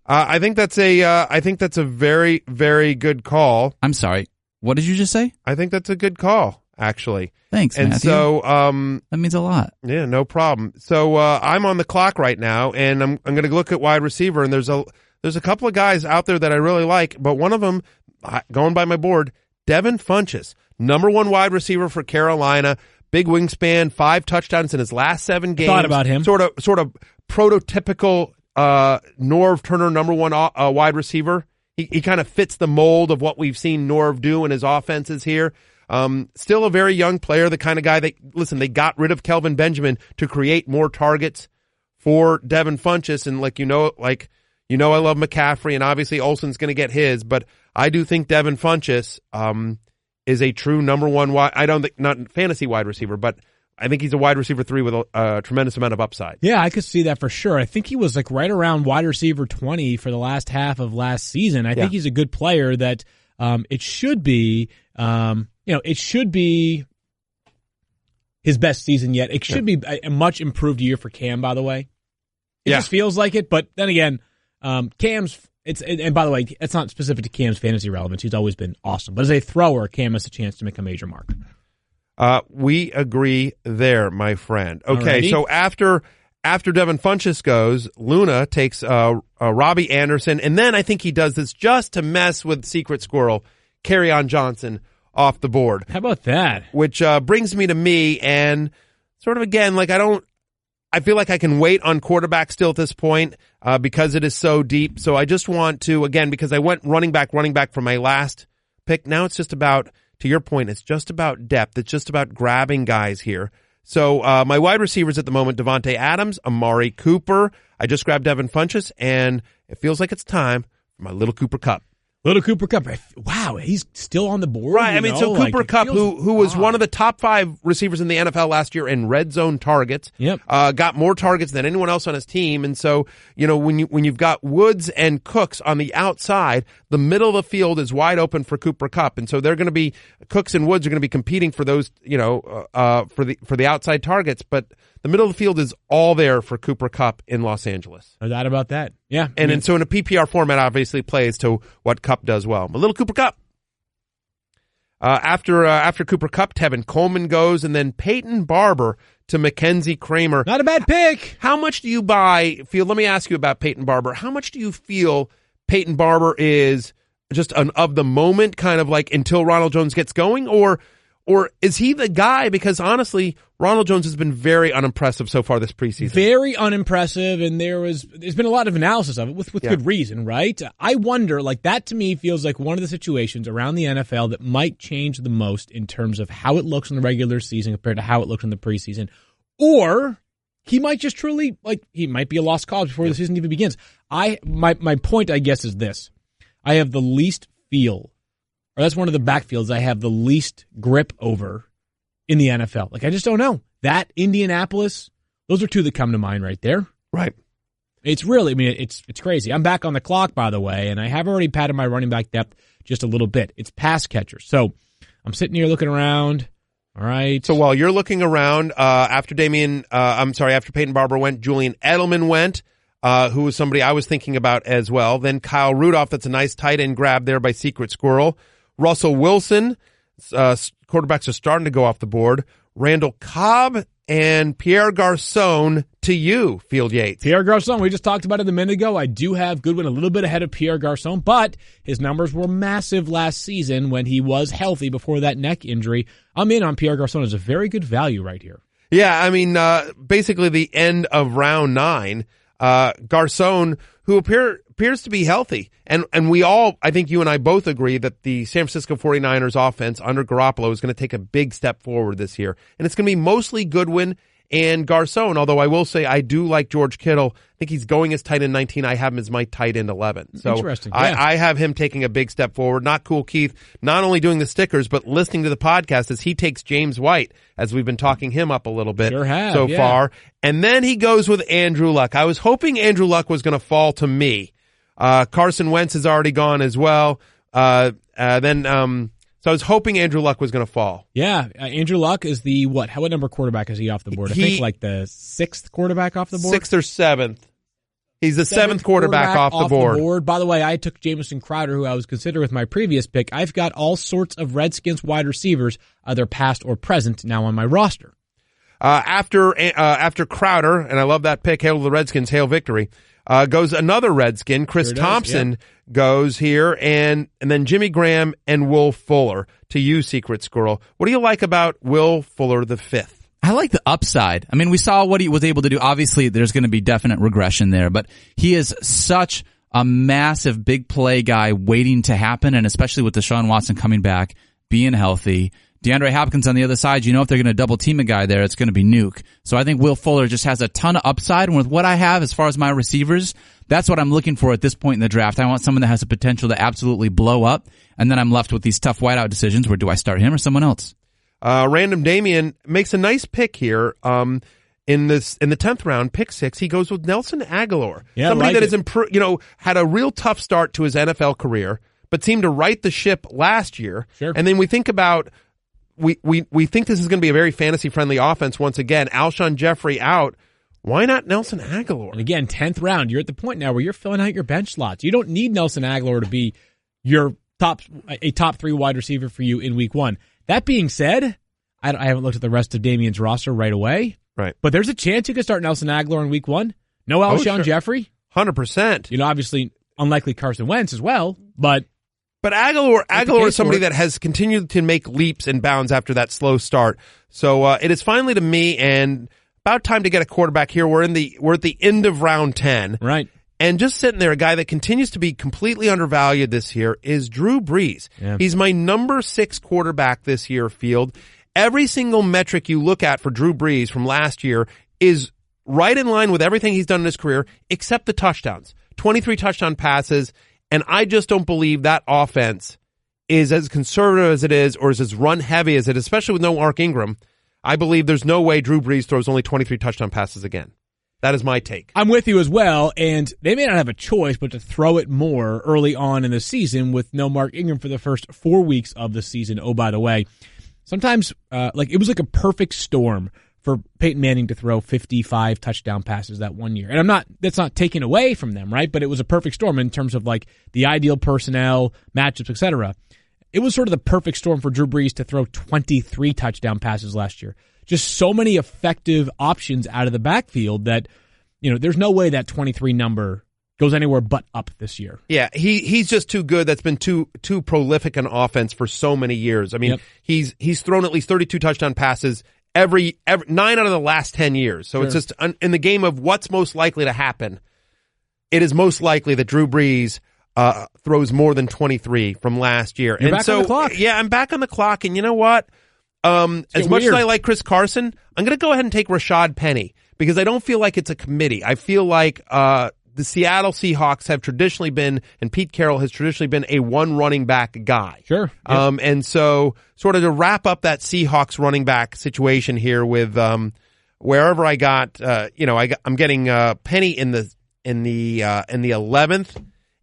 I think that's a very, very good call.
I'm sorry. What did you just say?
I think that's a good call, actually.
Thanks,
and
Matthew.
So,
that means a lot.
Yeah, no problem. So, I'm on the clock right now, and I'm going to look at wide receiver, and there's a couple of guys out there that I really like, but one of them, going by my board, Devin Funchess, number 1 wide receiver for Carolina, big wingspan, 5 touchdowns in his last 7 games.
Thought about him.
Sort of prototypical Norv Turner number 1 wide receiver. He kind of fits the mold of what we've seen Norv do in his offenses here. Still a very young player, the kind of guy that, listen, they got rid of Kelvin Benjamin to create more targets for Devin Funchess, and I love McCaffrey, and obviously Olsen's going to get his, but I do think Devin Funchess is a true number 1 wide. I don't think, not fantasy wide receiver, but I think he's a wide receiver 3 with a tremendous amount of upside.
Yeah, I could see that for sure. I think he was right around wide receiver 20 for the last half of last season. I think he's a good player that it should be, it should be his best season yet. It should be a much improved year for Cam, by the way. It just feels like it, but then again, Cam's, and by the way, it's not specific to Cam's fantasy relevance. He's always been awesome. But as a thrower, Cam has a chance to make a major mark.
We agree there, my friend. Okay,
Alrighty.
so after Devin Funchess goes, Luna takes Robbie Anderson, and then I think he does this just to mess with Secret Squirrel, Kerryon Johnson off the board.
How about that?
Which brings me to me, and sort of again, I feel like I can wait on quarterback still at this point because it is so deep. So I just want to, again, because I went running back for my last pick. Now it's just about, to your point, it's just about depth. It's just about grabbing guys here. So my wide receivers at the moment, Devontae Adams, Amari Cooper. I just grabbed Devin Funchess, and it feels like it's time for my little Cooper Kupp.
Little Cooper Kupp. Wow, he's still on the board.
Right. I mean, so Cooper Kupp, who was one of the top 5 receivers in the NFL last year in red zone targets, got more targets than anyone else on his team. And so, when you've got Woods and Cooks on the outside, the middle of the field is wide open for Cooper Kupp. And so they're going to be, Cooks and Woods are going to be competing for those, for the outside targets. But the middle of the field is all there for Cooper Kupp in Los Angeles.
No doubt about that. Yeah.
And so in a PPR format, obviously plays to what Kupp does well. A little Cooper Kupp. After Cooper Kupp, Tevin Coleman goes, and then Peyton Barber to Mackenzie Kramer.
Not a bad pick.
How much do you let me ask you about Peyton Barber. How much do you feel Peyton Barber is just an of the moment kind of until Ronald Jones gets going, or Or is he the guy? Because honestly, Ronald Jones has been very unimpressive so far this preseason.
Very unimpressive, and there's been a lot of analysis of it with good reason, right? I wonder, like, that to me feels like one of the situations around the NFL that might change the most in terms of how it looks in the regular season compared to how it looks in the preseason. Or he might just truly, like, he might be a lost cause before the season even begins. My point, I guess, is this. I have the least feel, or that's one of the backfields I have the least grip over in the NFL. Like, I just don't know. That, Indianapolis, those are two that come to mind right there.
Right.
It's really, I mean, it's crazy. I'm back on the clock, by the way, and I have already padded my running back depth just a little bit. It's pass catchers. So I'm sitting here looking around. All right.
So while you're looking around, after Peyton Barber went, Julian Edelman went, who was somebody I was thinking about as well. Then Kyle Rudolph, that's a nice tight end grab there by Secret Squirrel. Russell Wilson, quarterbacks are starting to go off the board. Randall Cobb and Pierre Garçon to you, Field Yates.
Pierre Garçon, we just talked about it a minute ago. I do have Goodwin a little bit ahead of Pierre Garçon, but his numbers were massive last season when he was healthy before that neck injury. I'm in on Pierre Garçon as a very good value right here.
Yeah, I mean, basically the end of round 9, Garçon, who appears to be healthy. And we all, I think you and I both agree that the San Francisco 49ers offense under Garoppolo is going to take a big step forward this year. And it's going to be mostly Goodwin and Garçon, although I will say I do like George Kittle. I think he's going as tight end 19. I have him as my tight end 11. So
interesting. Yeah.
I have him taking a big step forward. Not cool, Keith, not only doing the stickers, but listening to the podcast as he takes James White, as we've been talking him up a little bit far. And then he goes with Andrew Luck. I was hoping Andrew Luck was going to fall to me. Carson Wentz has already gone as well. So I was hoping Andrew Luck was going to fall.
Yeah, Andrew Luck is the what number quarterback is he off the board? I think like the 6th quarterback off the board.
6th or 7th. He's the 7th quarterback off the board.
By the way, I took Jamison Crowder, who I was considering with my previous pick. I've got all sorts of Redskins wide receivers, either past or present, now on my roster.
After Crowder, and I love that pick, hail to the Redskins, hail victory, goes another Redskin. Chris Thompson goes here, and then Jimmy Graham and Will Fuller to you, Secret Squirrel. What do you like about Will Fuller the 5th?
I like the upside. I mean, we saw what he was able to do. Obviously, there's going to be definite regression there, but he is such a massive big play guy waiting to happen, and especially with Deshaun Watson coming back, being healthy. DeAndre Hopkins on the other side, you know if they're going to double team a guy there, it's going to be Nuke. So I think Will Fuller just has a ton of upside, and with what I have as far as my receivers, that's what I'm looking for at this point in the draft. I want someone that has the potential to absolutely blow up, and then I'm left with these tough whiteout decisions where do I start him or someone else?
Random Damien makes a nice pick here. In the 10th round, pick 6, he goes with Nelson Aguilar.
Yeah,
somebody
like
that has had a real tough start to his NFL career, but seemed to right the ship last year.
Sure.
And then we think about we think this is going to be a very fantasy friendly offense once again. Alshon Jeffrey out. Why not Nelson Aguilar?
And again, 10th round, you're at the point now where you're filling out your bench slots. You don't need Nelson Aguilar to be your top 3 wide receiver for you in week 1. That being said, I haven't looked at the rest of Damien's roster right away.
Right.
But there's a chance you could start Nelson Aguilar in week 1. No Alshon Jeffrey.
100%.
You know, obviously, unlikely Carson Wentz as well, but
Aguilar is somebody that has continued to make leaps and bounds after that slow start. So it is finally to me, and about time to get a quarterback here. We're at the end of round 10.
Right.
And just sitting there, a guy that continues to be completely undervalued this year is Drew Brees.
Yeah.
He's my number 6 quarterback this year, Field. Every single metric you look at for Drew Brees from last year is right in line with everything he's done in his career, except the touchdowns. 23 touchdown passes, and I just don't believe that offense is as conservative as it is or is as run-heavy as it is, especially with no Mark Ingram. I believe there's no way Drew Brees throws only 23 touchdown passes again. That is my take.
I'm with you as well, and they may not have a choice but to throw it more early on in the season with no Mark Ingram for the first 4 weeks of the season. Oh, by the way, sometimes it was like a perfect storm for Peyton Manning to throw 55 touchdown passes that one year. And that's not taken away from them, right? But it was a perfect storm in terms of like the ideal personnel, matchups, etc. It was sort of the perfect storm for Drew Brees to throw 23 touchdown passes last year. Just so many effective options out of the backfield that, there's no way that 23 number goes anywhere but up this year.
Yeah, he's just too good. That's been too prolific an offense for so many years. I mean, he's thrown at least 32 touchdown passes every 9 out of the last 10 years. So it's just in the game of what's most likely to happen. It is most likely that Drew Brees throws more than 23 from last year.
You're back on the clock.
Yeah, I'm back on the clock. And you know what? As much as I like Chris Carson, I'm going to go ahead and take Rashad Penny because I don't feel like it's a committee. I feel like the Seattle Seahawks have traditionally been, and Pete Carroll has traditionally been, a one running back guy.
Sure.
And so sort of to wrap up that Seahawks running back situation here with wherever I got, I'm getting Penny in the 11th,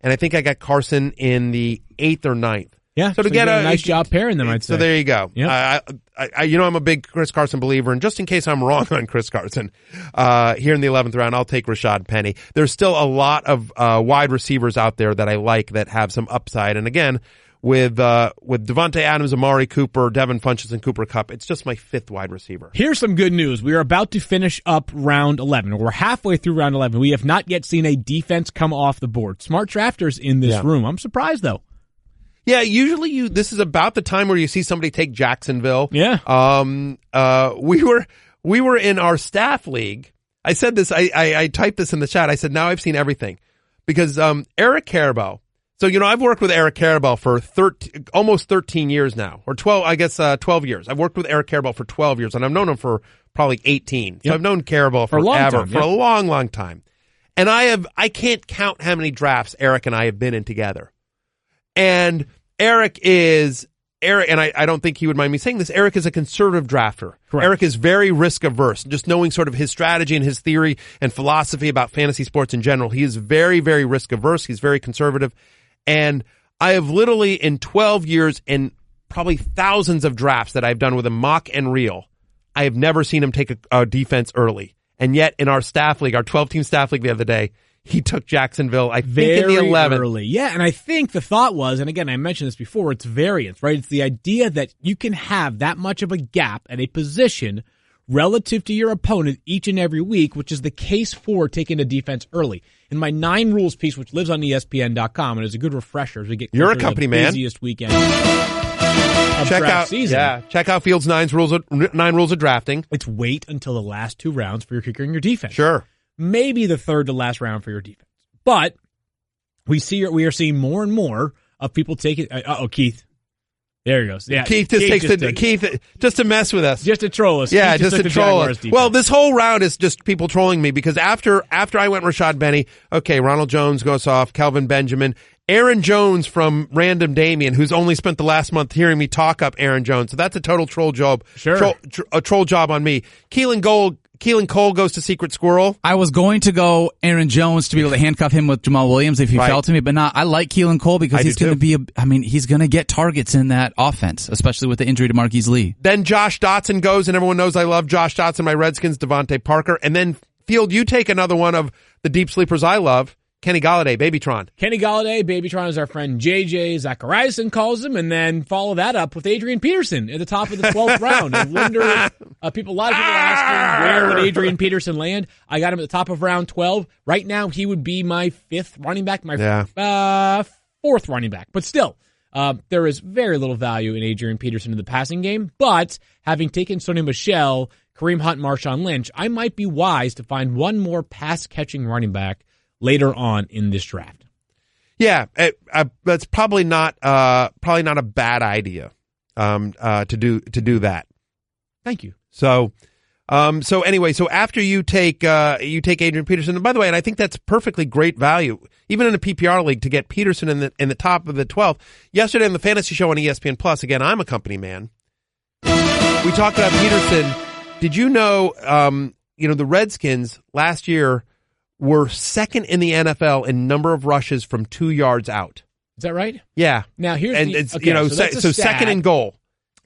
and I think I got Carson in the 8th or 9th.
Yeah,
so to get
a nice job pairing them, I'd say.
So there you go.
Yep.
I'm a big Chris Carson believer, and just in case I'm wrong on Chris Carson, here in the 11th round, I'll take Rashad Penny. There's still a lot of wide receivers out there that I like that have some upside, and again, with Devontae Adams, Amari Cooper, Devin Funchess, and Cooper Kupp, it's just my 5th wide receiver.
Here's some good news. We are about to finish up round 11. We're halfway through round 11. We have not yet seen a defense come off the board. Smart drafters in this room. I'm surprised, though.
Yeah, usually this is about the time where you see somebody take Jacksonville.
Yeah.
We were in our staff league. I said this, I typed this in the chat. I said, now I've seen everything. Because, Eric Carabell. So, I've worked with Eric Carabell for almost 13 years now, or 12 years. I've worked with Eric Carabell for 12 years, and I've known him for probably 18. So I've known Carabell forever, for a long, long time. And I can't count how many drafts Eric and I have been in together. And Eric, and I don't think he would mind me saying this, Eric is a conservative drafter.
Correct.
Eric is very risk averse, just knowing sort of his strategy and his theory and philosophy about fantasy sports in general. He is very, very risk averse. He's very conservative. And I have literally in 12 years and probably thousands of drafts that I've done with him, mock and real, I have never seen him take a defense early. And yet in our staff league, our 12-team staff league the other day, he took Jacksonville, I think, in the 11th.
Early. Yeah, and I think the thought was, and again, I mentioned this before, it's variance, right? It's the idea that you can have that much of a gap at a position relative to your opponent each and every week, which is the case for taking a defense early. In my 9 rules piece, which lives on ESPN.com, and is a good refresher as we get closer
You're a company
to the
man.
busiest weekend of draft season.
Yeah, check out Fields' 9 rules of drafting.
It's wait until the last 2 rounds for your kicker and your defense.
Sure.
Maybe the 3rd to last round for your defense. But we are seeing more and more of people taking Keith. There he goes. Yeah,
Keith just to mess with us.
Just to troll us.
Yeah,
Keith
just to troll us. Well, this whole round is just people trolling me because after I went Rashad Penny, okay, Ronald Jones goes off, Kelvin Benjamin, Aaron Jones from Random Damien, who's only spent the last month hearing me talk up Aaron Jones. So that's a total troll job.
Sure.
A troll job on me. Keelan Cole goes to Secret Squirrel.
I was going to go Aaron Jones to be able to handcuff him with Jamal Williams if he fell to me, but I like Keelan Cole because he's going to be he's going to get targets in that offense, especially with the injury to Marquise Lee.
Then Josh Dotson goes, and everyone knows I love Josh Dotson, my Redskins, Devontae Parker. And then, Field, you take another one of the deep sleepers I love, Kenny Golladay, Babytron.
Kenny Golladay, Babytron is our friend JJ Zachariason calls him, and then follow that up with Adrian Peterson at the top of the 12th round. I wonder, a lot of people are asking, where would Adrian Peterson land? I got him at the top of round 12. Right now, he would be my 5th running back, my 4th running back. But still, there is very little value in Adrian Peterson in the passing game. But having taken Sony Michel, Kareem Hunt, Marshawn Lynch, I might be wise to find one more pass-catching running back later on in this draft.
Yeah, that's probably not a bad idea to do that.
Thank you.
So anyway, so after you take Adrian Peterson, and by the way, and I think that's perfectly great value, even in a PPR league, to get Peterson in the top of the 12th. Yesterday on the Fantasy Show on ESPN Plus, again, I'm a company man. We talked about Peterson. Did you know? The Redskins last year were 2nd in the NFL in number of rushes from 2 yards out.
Is that right?
Yeah.
Now here's
so second and goal.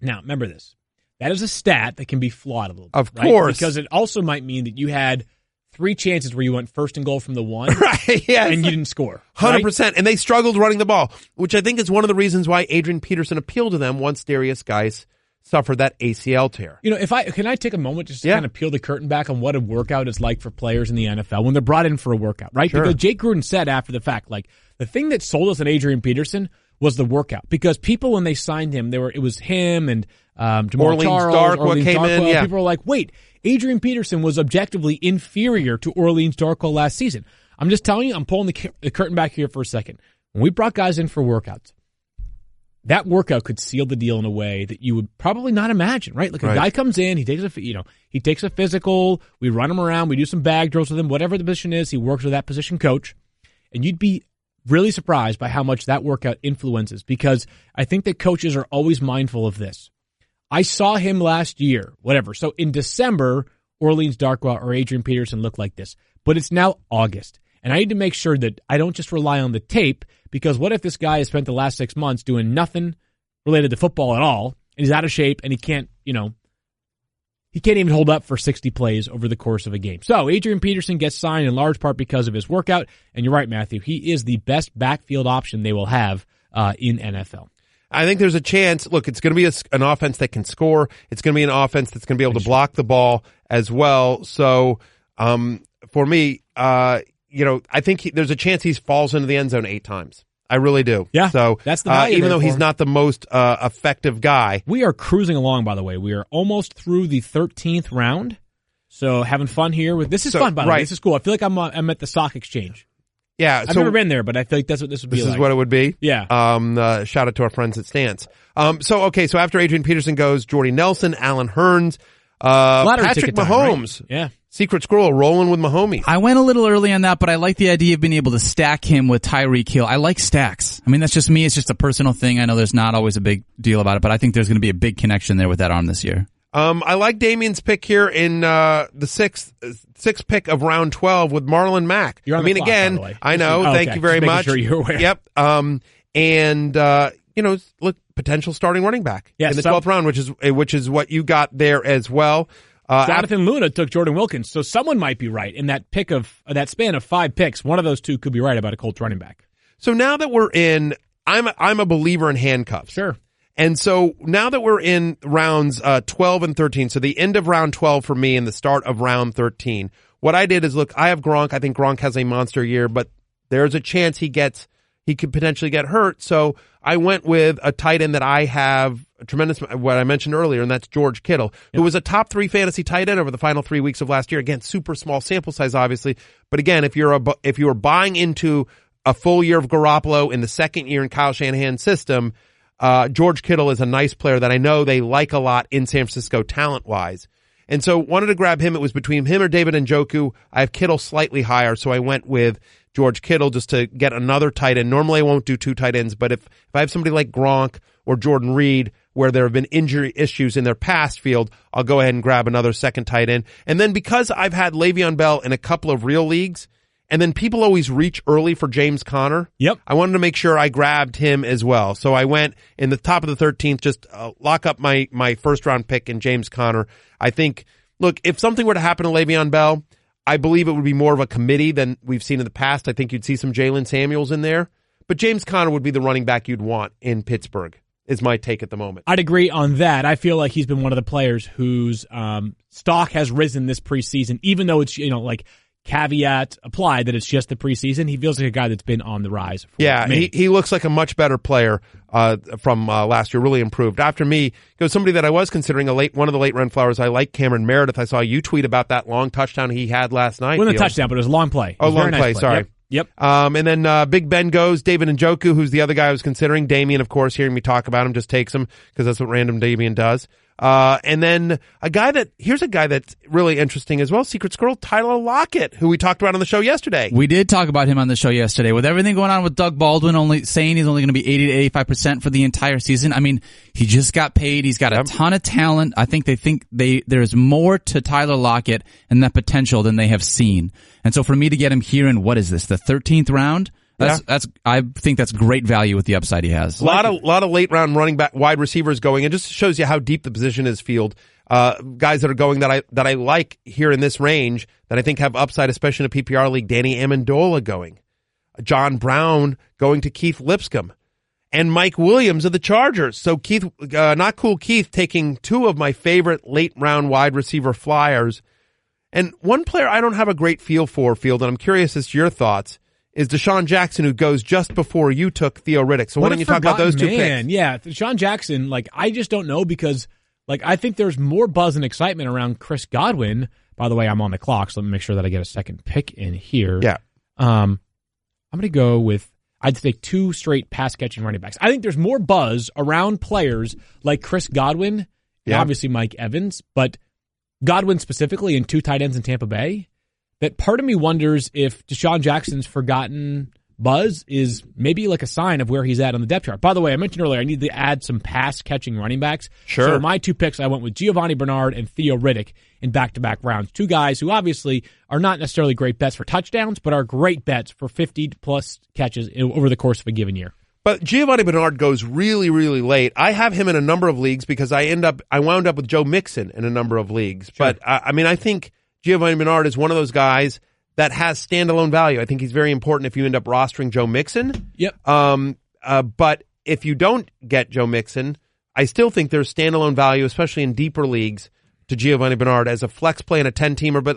Now remember this. That is a stat that can be flawed a little bit.
Of course.
Because it also might mean that you had 3 chances where you went 1st and goal from the 1.
Right, yeah.
And you didn't score.
100%.
Right?
And they struggled running the ball, which I think is one of the reasons why Adrian Peterson appealed to them once Darius Geis suffered that ACL tear.
You know, can I take a moment just to kind of peel the curtain back on what a workout is like for players in the NFL when they're brought in for a workout, right?
Sure.
Because Jake Gruden said after the fact, like, the thing that sold us on Adrian Peterson was the workout, because people, when they signed him, it was him and Jamal Charles,
Orleans Darkwa. Yeah.
People were like, wait, Adrian Peterson was objectively inferior to Orleans Darkwa last season. I'm just telling you, I'm pulling the curtain back here for a second. When we brought guys in for workouts, that workout could seal the deal in a way that you would probably not imagine, right? Like, a guy comes in, he takes a physical, we run him around, we do some bag drills with him, whatever the position is, he works with that position coach, and you'd be really surprised by how much that workout influences, because I think that coaches are always mindful of this. I saw him last year, whatever. So in December, Orleans Darkwa or Adrian Peterson looked like this, but it's now August. And I need to make sure that I don't just rely on the tape, because what if this guy has spent the last 6 months doing nothing related to football at all, and he's out of shape, and he can't even hold up for 60 plays over the course of a game. So Adrian Peterson gets signed in large part because of his workout, and you're right, Matthew, he is the best backfield option they will have in NFL.
I think there's a chance. Look, it's going to be an offense that can score. It's going to be an offense that's going to be able to block the ball as well. So for me, I think there's a chance he falls into the end zone 8 times. I really do.
Yeah.
So
that's the value
even though he's not the most effective guy.
We are cruising along, by the way. We are almost through the 13th round. So having fun here this is fun, by the way. This is cool. I feel like I'm at the stock exchange.
Yeah.
I've never been there, but I feel like that's what this would be like.
This is what it would be.
Yeah.
Shout out to our friends at Stance. So after Adrian Peterson goes, Jordy Nelson, Alan Hearns, Patrick Mahomes.
Right? Yeah.
Secret Squirrel rolling with Mahomes.
I went a little early on that, but I like the idea of being able to stack him with Tyreek Hill. I like stacks. I mean, that's just me. It's just a personal thing. I know there's not always a big deal about it, but I think there's going to be a big connection there with that arm this year.
I like Damien's pick here in the sixth pick of round 12 with Marlon Mack.
You're on the clock, by the way.
I know. Thank you very much.
Sure you're aware.
Yep. Look, potential starting running back in the 12th round, which is what you got there as well.
Jonathan Luna took Jordan Wilkins, so someone might be right in that pick of that span of 5 picks. One of those two could be right about a Colts running back.
So now that we're in, I'm a believer in handcuffs.
Sure.
And so now that we're in rounds 12 and 13, so the end of round 12 for me and the start of round 13, what I did is, look, I have Gronk. I think Gronk has a monster year, but there's a chance he could potentially get hurt. So I went with a tight end that I have a tremendous, what I mentioned earlier, and that's George Kittle, who was a top 3 fantasy tight end over the final 3 weeks of last year. Again, super small sample size, obviously. But again, if you're buying into a full year of Garoppolo in the second year in Kyle Shanahan's system, George Kittle is a nice player that I know they like a lot in San Francisco talent-wise. And so wanted to grab him. It was between him or David Njoku. I have Kittle slightly higher, so I went with George Kittle just to get another tight end. Normally I won't do 2 tight ends, but if I have somebody like Gronk or Jordan Reed where there have been injury issues in their past field, I'll go ahead and grab another second tight end. And then because I've had Le'Veon Bell in a couple of real leagues, and then people always reach early for James Conner.
Yep.
I wanted to make sure I grabbed him as well. So I went in the top of the 13th, just lock up my first round pick in James Conner. I think, look, if something were to happen to Le'Veon Bell, I believe it would be more of a committee than we've seen in the past. I think you'd see some Jalen Samuels in there. But James Conner would be the running back you'd want in Pittsburgh, is my take at the moment.
I'd agree on that. I feel like he's been one of the players whose stock has risen this preseason, even though it's, caveat applied that it's just the preseason. He feels like a guy that's been on the rise.
He looks like a much better player from last year, really improved. After me goes somebody that I was considering one of the late run flowers. I like Cameron Meredith. I saw you tweet about that long touchdown he had last night.
It wasn't a touchdown, but it was a long play.
Long play, sorry.
Yep.
And then Big Ben goes, David Njoku, who's the other guy I was considering. Damien, of course, hearing me talk about him just takes him because that's what random Damien does. And then here's a guy that's really interesting as well, Secret Squirrel, Tyler Lockett, who we talked about on the show yesterday.
We did talk about him on the show yesterday. With everything going on with Doug Baldwin only saying he's only going to be 80 to 85% for the entire season. I mean, he just got paid. He's got a ton of talent. I think there's more to Tyler Lockett and that potential than they have seen. And so for me to get him here in, what is this, the 13th round? I think that's great value with the upside he has.
A lot of late round running back wide receivers going, and just shows you how deep the position is field. Guys that are going that I like here in this range that I think have upside, especially in a PPR league. Danny Amendola going, John Brown going to Keith Lipscomb, and Mike Williams of the Chargers. So Keith, Not Cool Keith, taking two of my favorite late round wide receiver flyers. And one player I don't have a great feel for, Field, and I'm curious as to your thoughts, is Deshaun Jackson, who goes just before you took Theo Riddick. So why don't you talk about those two picks?
Yeah, Deshaun Jackson, I just don't know because, I think there's more buzz and excitement around Chris Godwin. By the way, I'm on the clock, so let me make sure that I get a second pick in here.
Yeah.
I'm going to go with, I'd say, two straight pass-catching running backs. I think there's more buzz around players like Chris Godwin and obviously Mike Evans, but Godwin specifically and two tight ends in Tampa Bay, that part of me wonders if Deshaun Jackson's forgotten buzz is maybe a sign of where he's at on the depth chart. By the way, I mentioned earlier I need to add some pass-catching running backs.
Sure.
So my two picks, I went with Giovanni Bernard and Theo Riddick in back-to-back rounds. Two guys who obviously are not necessarily great bets for touchdowns, but are great bets for 50-plus catches over the course of a given year.
But Giovanni Bernard goes really, really late. I have him in a number of leagues because I wound up with Joe Mixon in a number of leagues. Sure. But I think Giovanni Bernard is one of those guys that has standalone value. I think he's very important if you end up rostering Joe Mixon.
Yep.
But if you don't get Joe Mixon, I still think there's standalone value, especially in deeper leagues, to Giovanni Bernard as a flex play in a 10-teamer, but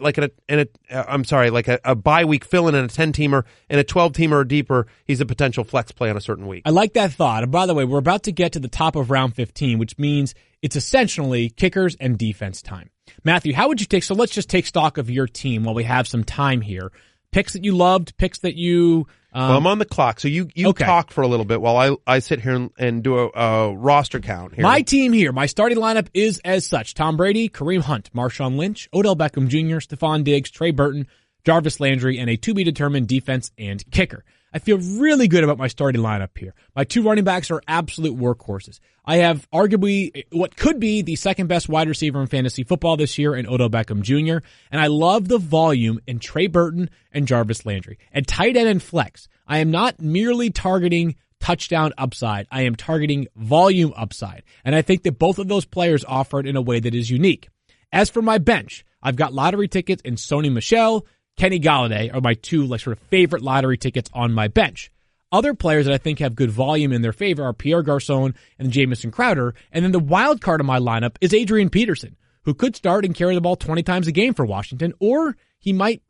a bye week fill-in in a 10-teamer, and a 12-teamer or deeper, he's a potential flex play on a certain week.
I like that thought. And by the way, we're about to get to the top of round 15, which means it's essentially kickers and defense time. Matthew, how would you take, so let's just take stock of your team while we have some time here. Picks that you loved, picks that you...
well, I'm on the clock, so you
okay.
Talk for a little bit while I sit here and do a roster count here.
My team here, my starting lineup is as such. Tom Brady, Kareem Hunt, Marshawn Lynch, Odell Beckham Jr., Stephon Diggs, Trey Burton, Jarvis Landry, and a to-be-determined defense and kicker. I feel really good about my starting lineup here. My two running backs are absolute workhorses. I have arguably what could be the second best wide receiver in fantasy football this year in Odell Beckham Jr., and I love the volume in Trey Burton and Jarvis Landry. At tight end and flex, I am not merely targeting touchdown upside. I am targeting volume upside, and I think that both of those players offer it in a way that is unique. As for my bench, I've got lottery tickets in Sony Michel, Kenny Golladay are my two favorite lottery tickets on my bench. Other players that I think have good volume in their favor are Pierre Garçon and Jamison Crowder. And then the wild card of my lineup is Adrian Peterson, who could start and carry the ball 20 times a game for Washington, or he might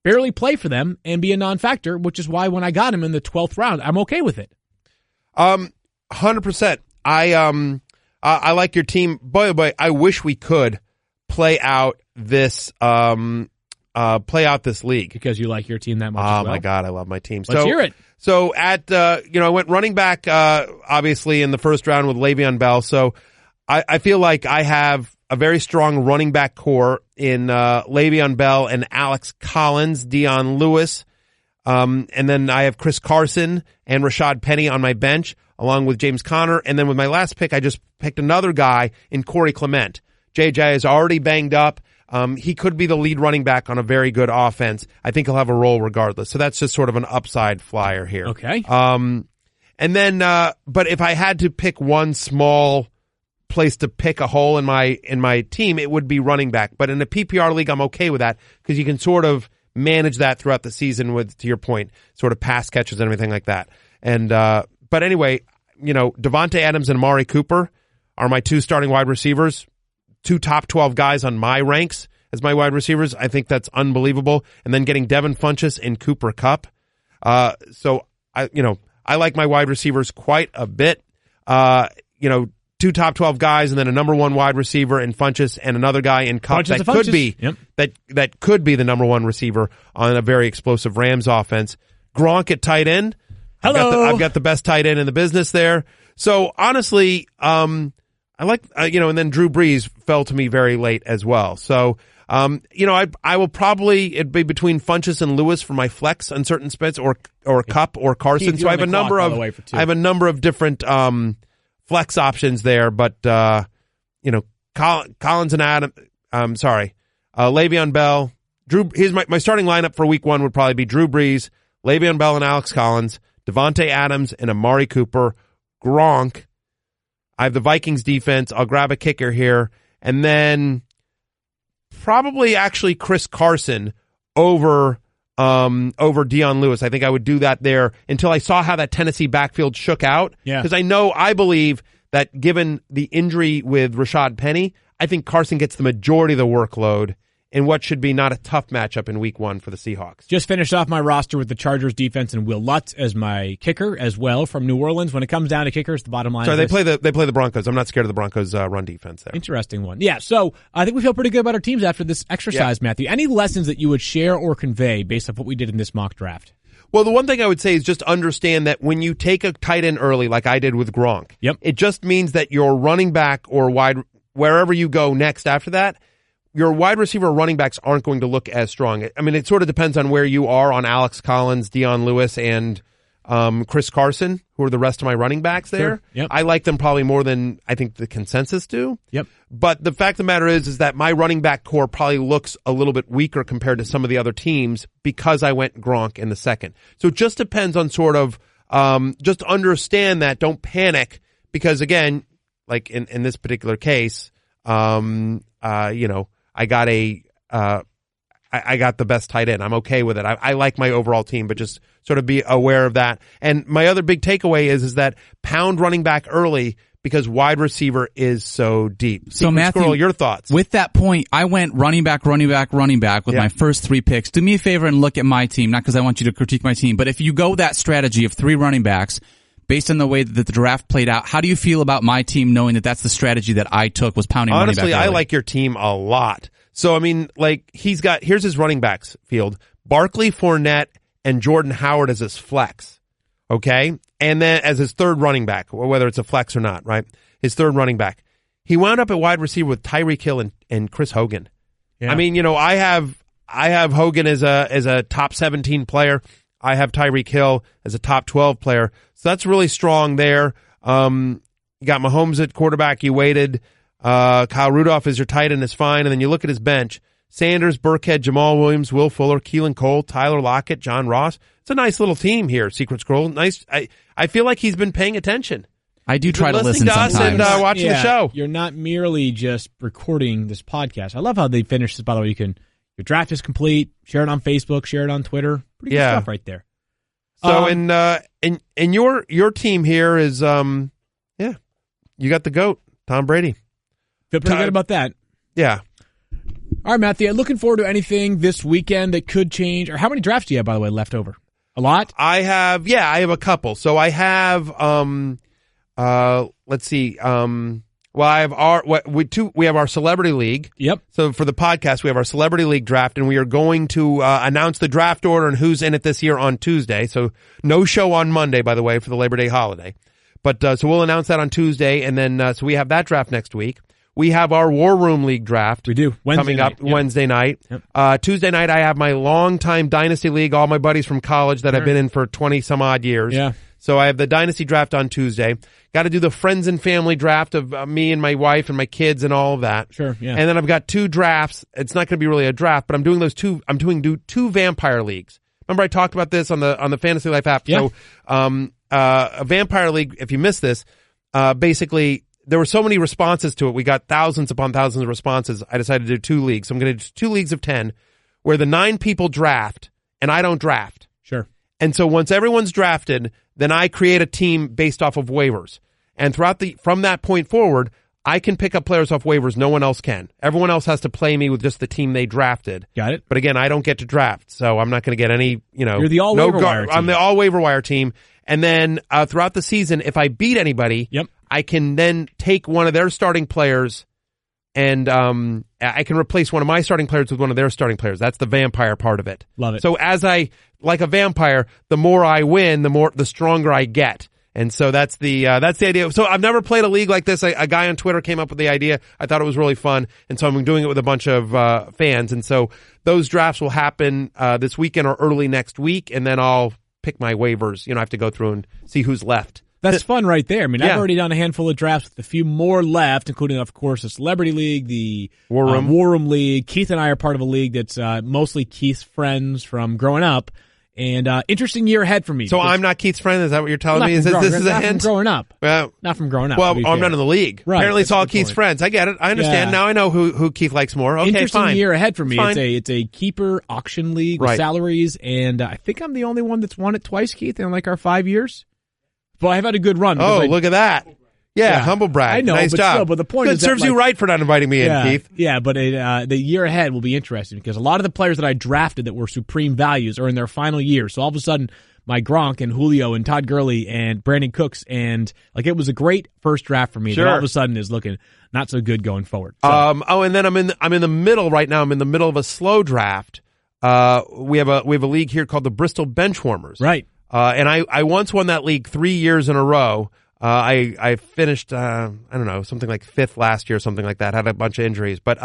barely play for them and be a non-factor, which is why when I got him in the 12th round, I'm okay with it.
100%. I like your team. Boy, I wish we could play out this league.
Because you like your team that much as well?
My God, I love my team.
Let's hear it.
So I went running back, obviously in the first round with Le'Veon Bell. So I feel like I have a very strong running back core in Le'Veon Bell and Alex Collins, Dion Lewis. And then I have Chris Carson and Rashad Penny on my bench, along with James Conner. And then with my last pick, I just picked another guy in Corey Clement. JJ is already banged up. He could be the lead running back on a very good offense. I think he'll have a role regardless. So that's just sort of an upside flyer here.
Okay.
And then, but if I had to pick one small place to pick a hole in my team, it would be running back. But in a PPR league, I'm okay with that because you can sort of manage that throughout the season with, to your point, sort of pass catches and everything like that. And, but anyway, Devontae Adams and Amari Cooper are my two starting wide receivers. Two top 12 guys on my ranks as my wide receivers. I think that's unbelievable. And then getting Devin Funchess and Cooper Kupp. So I like my wide receivers quite a bit. Two top 12 guys and then a number one wide receiver in Funchess and another guy in Kupp that could be the number one receiver on a very explosive Rams offense. Gronk at tight end.
Hello.
I've got the best tight end in the business there. So honestly, I like, and then Drew Brees fell to me very late as well. So, I will probably, it'd be between Funchess and Lewis for my flex on certain spits or Kupp or Carson. So I have a number of different, flex options there, but, Collins and Adam, Le'Veon Bell, here's my starting lineup for week 1 would probably be Drew Brees, Le'Veon Bell and Alex Collins, Devontae Adams and Amari Cooper, Gronk. I have the Vikings defense. I'll grab a kicker here. And then probably actually Chris Carson over over Dion Lewis. I think I would do that there until I saw how that Tennessee backfield shook out.
Yeah.
Because I believe that given the injury with Rashad Penny, I think Carson gets the majority of the workload in what should be not a tough matchup in week 1 for the Seahawks.
Just finished off my roster with the Chargers defense and Will Lutz as my kicker as well from New Orleans. When it comes down to kickers, the bottom line
So
is
they play the Broncos. I'm not scared of the Broncos run defense there.
Interesting one. Yeah, so I think we feel pretty good about our teams after this exercise, Matthew. Any lessons that you would share or convey based on what we did in this mock draft?
Well, the one thing I would say is just understand that when you take a tight end early, like I did with Gronk, it just means that your running back or wherever you go next after that, your wide receiver or running backs aren't going to look as strong. I mean, it sort of depends on where you are on Alex Collins, Dion Lewis, and Chris Carson, who are the rest of my running backs there.
Sure. Yep.
I like them probably more than I think the consensus do.
Yep.
But the fact of the matter is that my running back core probably looks a little bit weaker compared to some of the other teams because I went Gronk in the second. So it just depends on sort of just understand that. Don't panic because, again, like in this particular case, I got I got the best tight end. I'm okay with it. I like my overall team, but just sort of be aware of that. And my other big takeaway is that pound running back early because wide receiver is so deep.
So Matthew,
Squirrel, your thoughts?
With that point, I went running back with my first 3 picks. Do me a favor and look at my team, not because I want you to critique my team, but if you go that strategy of 3 running backs, based on the way that the draft played out, how do you feel about my team knowing that that's the strategy that I took was pounding running back early?
Honestly, I like your team a lot. So, I mean, like, here's his running backs field. Barkley, Fournette, and Jordan Howard as his flex. Okay? And then as his third running back, whether it's a flex or not, right? His third running back. He wound up at wide receiver with Tyreek Hill and Chris Hogan. Yeah. I mean, I have Hogan as a top 17 player. I have Tyreek Hill as a top 12 player. So that's really strong there. You got Mahomes at quarterback. You waited. Kyle Rudolph is your tight end is fine. And then you look at his bench. Sanders, Burkhead, Jamal Williams, Will Fuller, Keelan Cole, Tyler Lockett, John Ross. It's a nice little team here, Secret Scroll. Nice. I feel like he's been paying attention.
I do try to listen
to
sometimes.
Us and watching the show.
You're not merely just recording this podcast. I love how they finish this, by the way. Your draft is complete. Share it on Facebook. Share it on Twitter. Pretty good stuff right there.
So and your team here is you got the GOAT, Tom Brady.
Feel pretty good about that.
Yeah.
All right, Matthew. Looking forward to anything this weekend that could change. Or how many drafts do you have, by the way, left over? A lot?
I have a couple. So I have let's see. We have our Celebrity League.
Yep.
So for the podcast, we have our Celebrity League draft, and we are going to announce the draft order and who's in it this year on Tuesday. So no show on Monday, by the way, for the Labor Day holiday. But so we'll announce that on Tuesday, and then so we have that draft next week. We have our War Room League draft.
We do.
Coming up Wednesday night. Yep. Tuesday night, I have my longtime Dynasty League, all my buddies from college that I've been in for 20-some-odd years.
Yeah.
So I have the Dynasty draft on Tuesday. Got to do the friends and family draft of me and my wife and my kids and all of that.
Sure, yeah.
And then I've got 2 drafts. It's not going to be really a draft, but I'm doing those 2. I'm doing 2 vampire leagues. Remember I talked about this on the Fantasy Life app.
Yeah.
So a vampire league, if you missed this, basically there were so many responses to it. We got thousands upon thousands of responses. I decided to do 2 leagues. So I'm going to do 2 leagues of 10 where the 9 people draft and I don't draft.
Sure.
And so once everyone's drafted, then I create a team based off of waivers. And from that point forward, I can pick up players off waivers. No one else can. Everyone else has to play me with just the team they drafted.
Got it.
But again, I don't get to draft, so I'm not going to get any,
You're the all waiver wire team.
I'm the all waiver wire team. And then throughout the season, if I beat anybody, I can then take one of their starting players and I can replace one of my starting players with one of their starting players. That's the vampire part of it.
Love it.
So like a vampire, the more I win, the stronger I get. And so that's the idea. So I've never played a league like this. A guy on Twitter came up with the idea. I thought it was really fun. And so I'm doing it with a bunch of fans. And so those drafts will happen this weekend or early next week. And then I'll pick my waivers. I have to go through and see who's left.
That's fun right there. I mean, I've already done a handful of drafts with a few more left, including, of course, the Celebrity League, the War Room League. Keith and I are part of a league that's mostly Keith's friends from growing up. And interesting year ahead for me.
So I'm not Keith's friend? Is that what you're telling me? Is this a
not
hint?
From growing up.
Well,
not from growing up.
Well, I'm not in the league.
Right,
Apparently it's all
that's a good
Keith's
point.
friends. I get it. I understand.
Yeah.
Now I know who Keith likes more. Okay,
Interesting
fine.
year ahead for me.
Fine.
It's a keeper auction league with
Right.
salaries, and I think I'm the only one that's won it twice, Keith, in like our 5 years. But I've had a good run.
Oh,
because
look at that. Yeah, humble brag.
I know,
nice
but
job.
still, but the point
Good,
is that,
serves you right for not inviting me in, Keith.
Yeah, but the year ahead will be interesting because a lot of the players that I drafted that were supreme values are in their final year. So all of a sudden, my Gronk and Julio and Todd Gurley and Brandon Cooks and like it was a great first draft for me.
Sure.
That all of a sudden is looking not so good going forward. So,
And then I'm in the middle right now. I'm in the middle of a slow draft. We have a league here called the Bristol Benchwarmers.
right.
And I once won that league 3 years in a row. I finished, I don't know, something like 5th last year, something like that. Had a bunch of injuries, but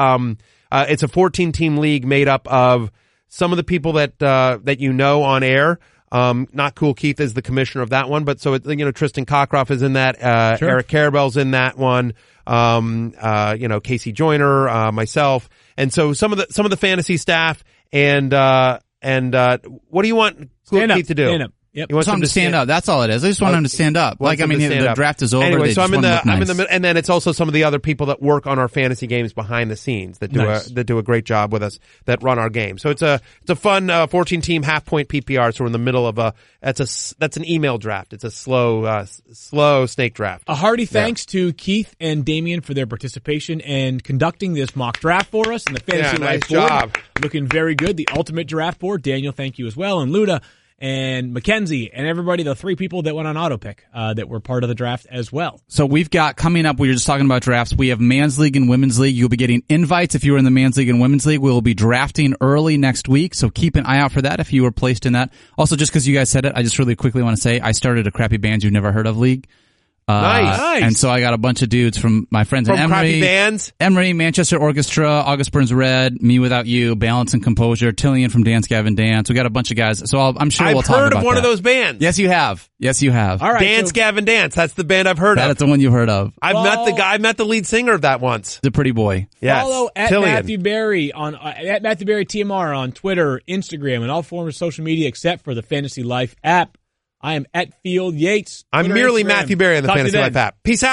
it's a 14-team league made up of some of the people that you know on air. Not Cool Keith is the commissioner of that one, but so it's, Tristan Cockcroft is in that.
Sure.
Eric Carabel's in that one. Casey Joyner, myself, and so some of the fantasy staff and what do you want Cool Keith to do?
Stand up. Yep.
You want
I want him to stand up. That's all it is. I just want him to stand up.
Wants
Like, I
them
mean,
to stand
the
up.
draft is over.
Anyway,
They
so
just
I'm in
wanna look
the
nice.
and then it's also some of the other people that work on our fantasy games behind the scenes that do
Nice.
that do a great job with us that run our game. So it's a fun 14-team half point PPR. So we're in the middle of that's an email draft. It's a slow snake draft.
A hearty thanks to Keith and Damian for their participation and conducting this mock draft for us and the Fantasy
Yeah, nice
Life board.
job.
Looking very good. The ultimate draft board. Daniel, thank you as well. And Luda and Mackenzie and everybody, the 3 people that went on auto pick that were part of the draft as well.
So we've got coming up, we were just talking about drafts. We have Man's League and Women's League. You'll be getting invites if you were in the Man's League and Women's League. We'll be drafting early next week, so keep an eye out for that if you were placed in that. Also, just because you guys said it, I just really quickly want to say I started a Crappy Bands You've Never Heard of league.
Nice.
And so I got a bunch of dudes from my friends
From
in Emory.
Crappy Bands?
Emory, Manchester Orchestra, August Burns Red, Me Without You, Balance and Composure, Tillian from Dance Gavin Dance. We got a bunch of guys. So I'm sure we'll
I've
talk
heard
about
of one
that.
of those bands.
Yes, you have. Yes, you have.
All right.
Dance
so
Gavin Dance. That's the band I've heard
That
of.
is the one you've heard of.
I've met the guy. I met the lead singer of that once.
The pretty boy.
Yes.
follow at
Tillian.
Matthew Berry on at Matthew Berry TMR on Twitter, Instagram, and all forms of social media except for the Fantasy Life app. I am at Field Yates.
I'm
Twitter,
merely
Instagram.
Matthew Berry on the
Talk to you
Fantasy
then.
Life app. Peace out.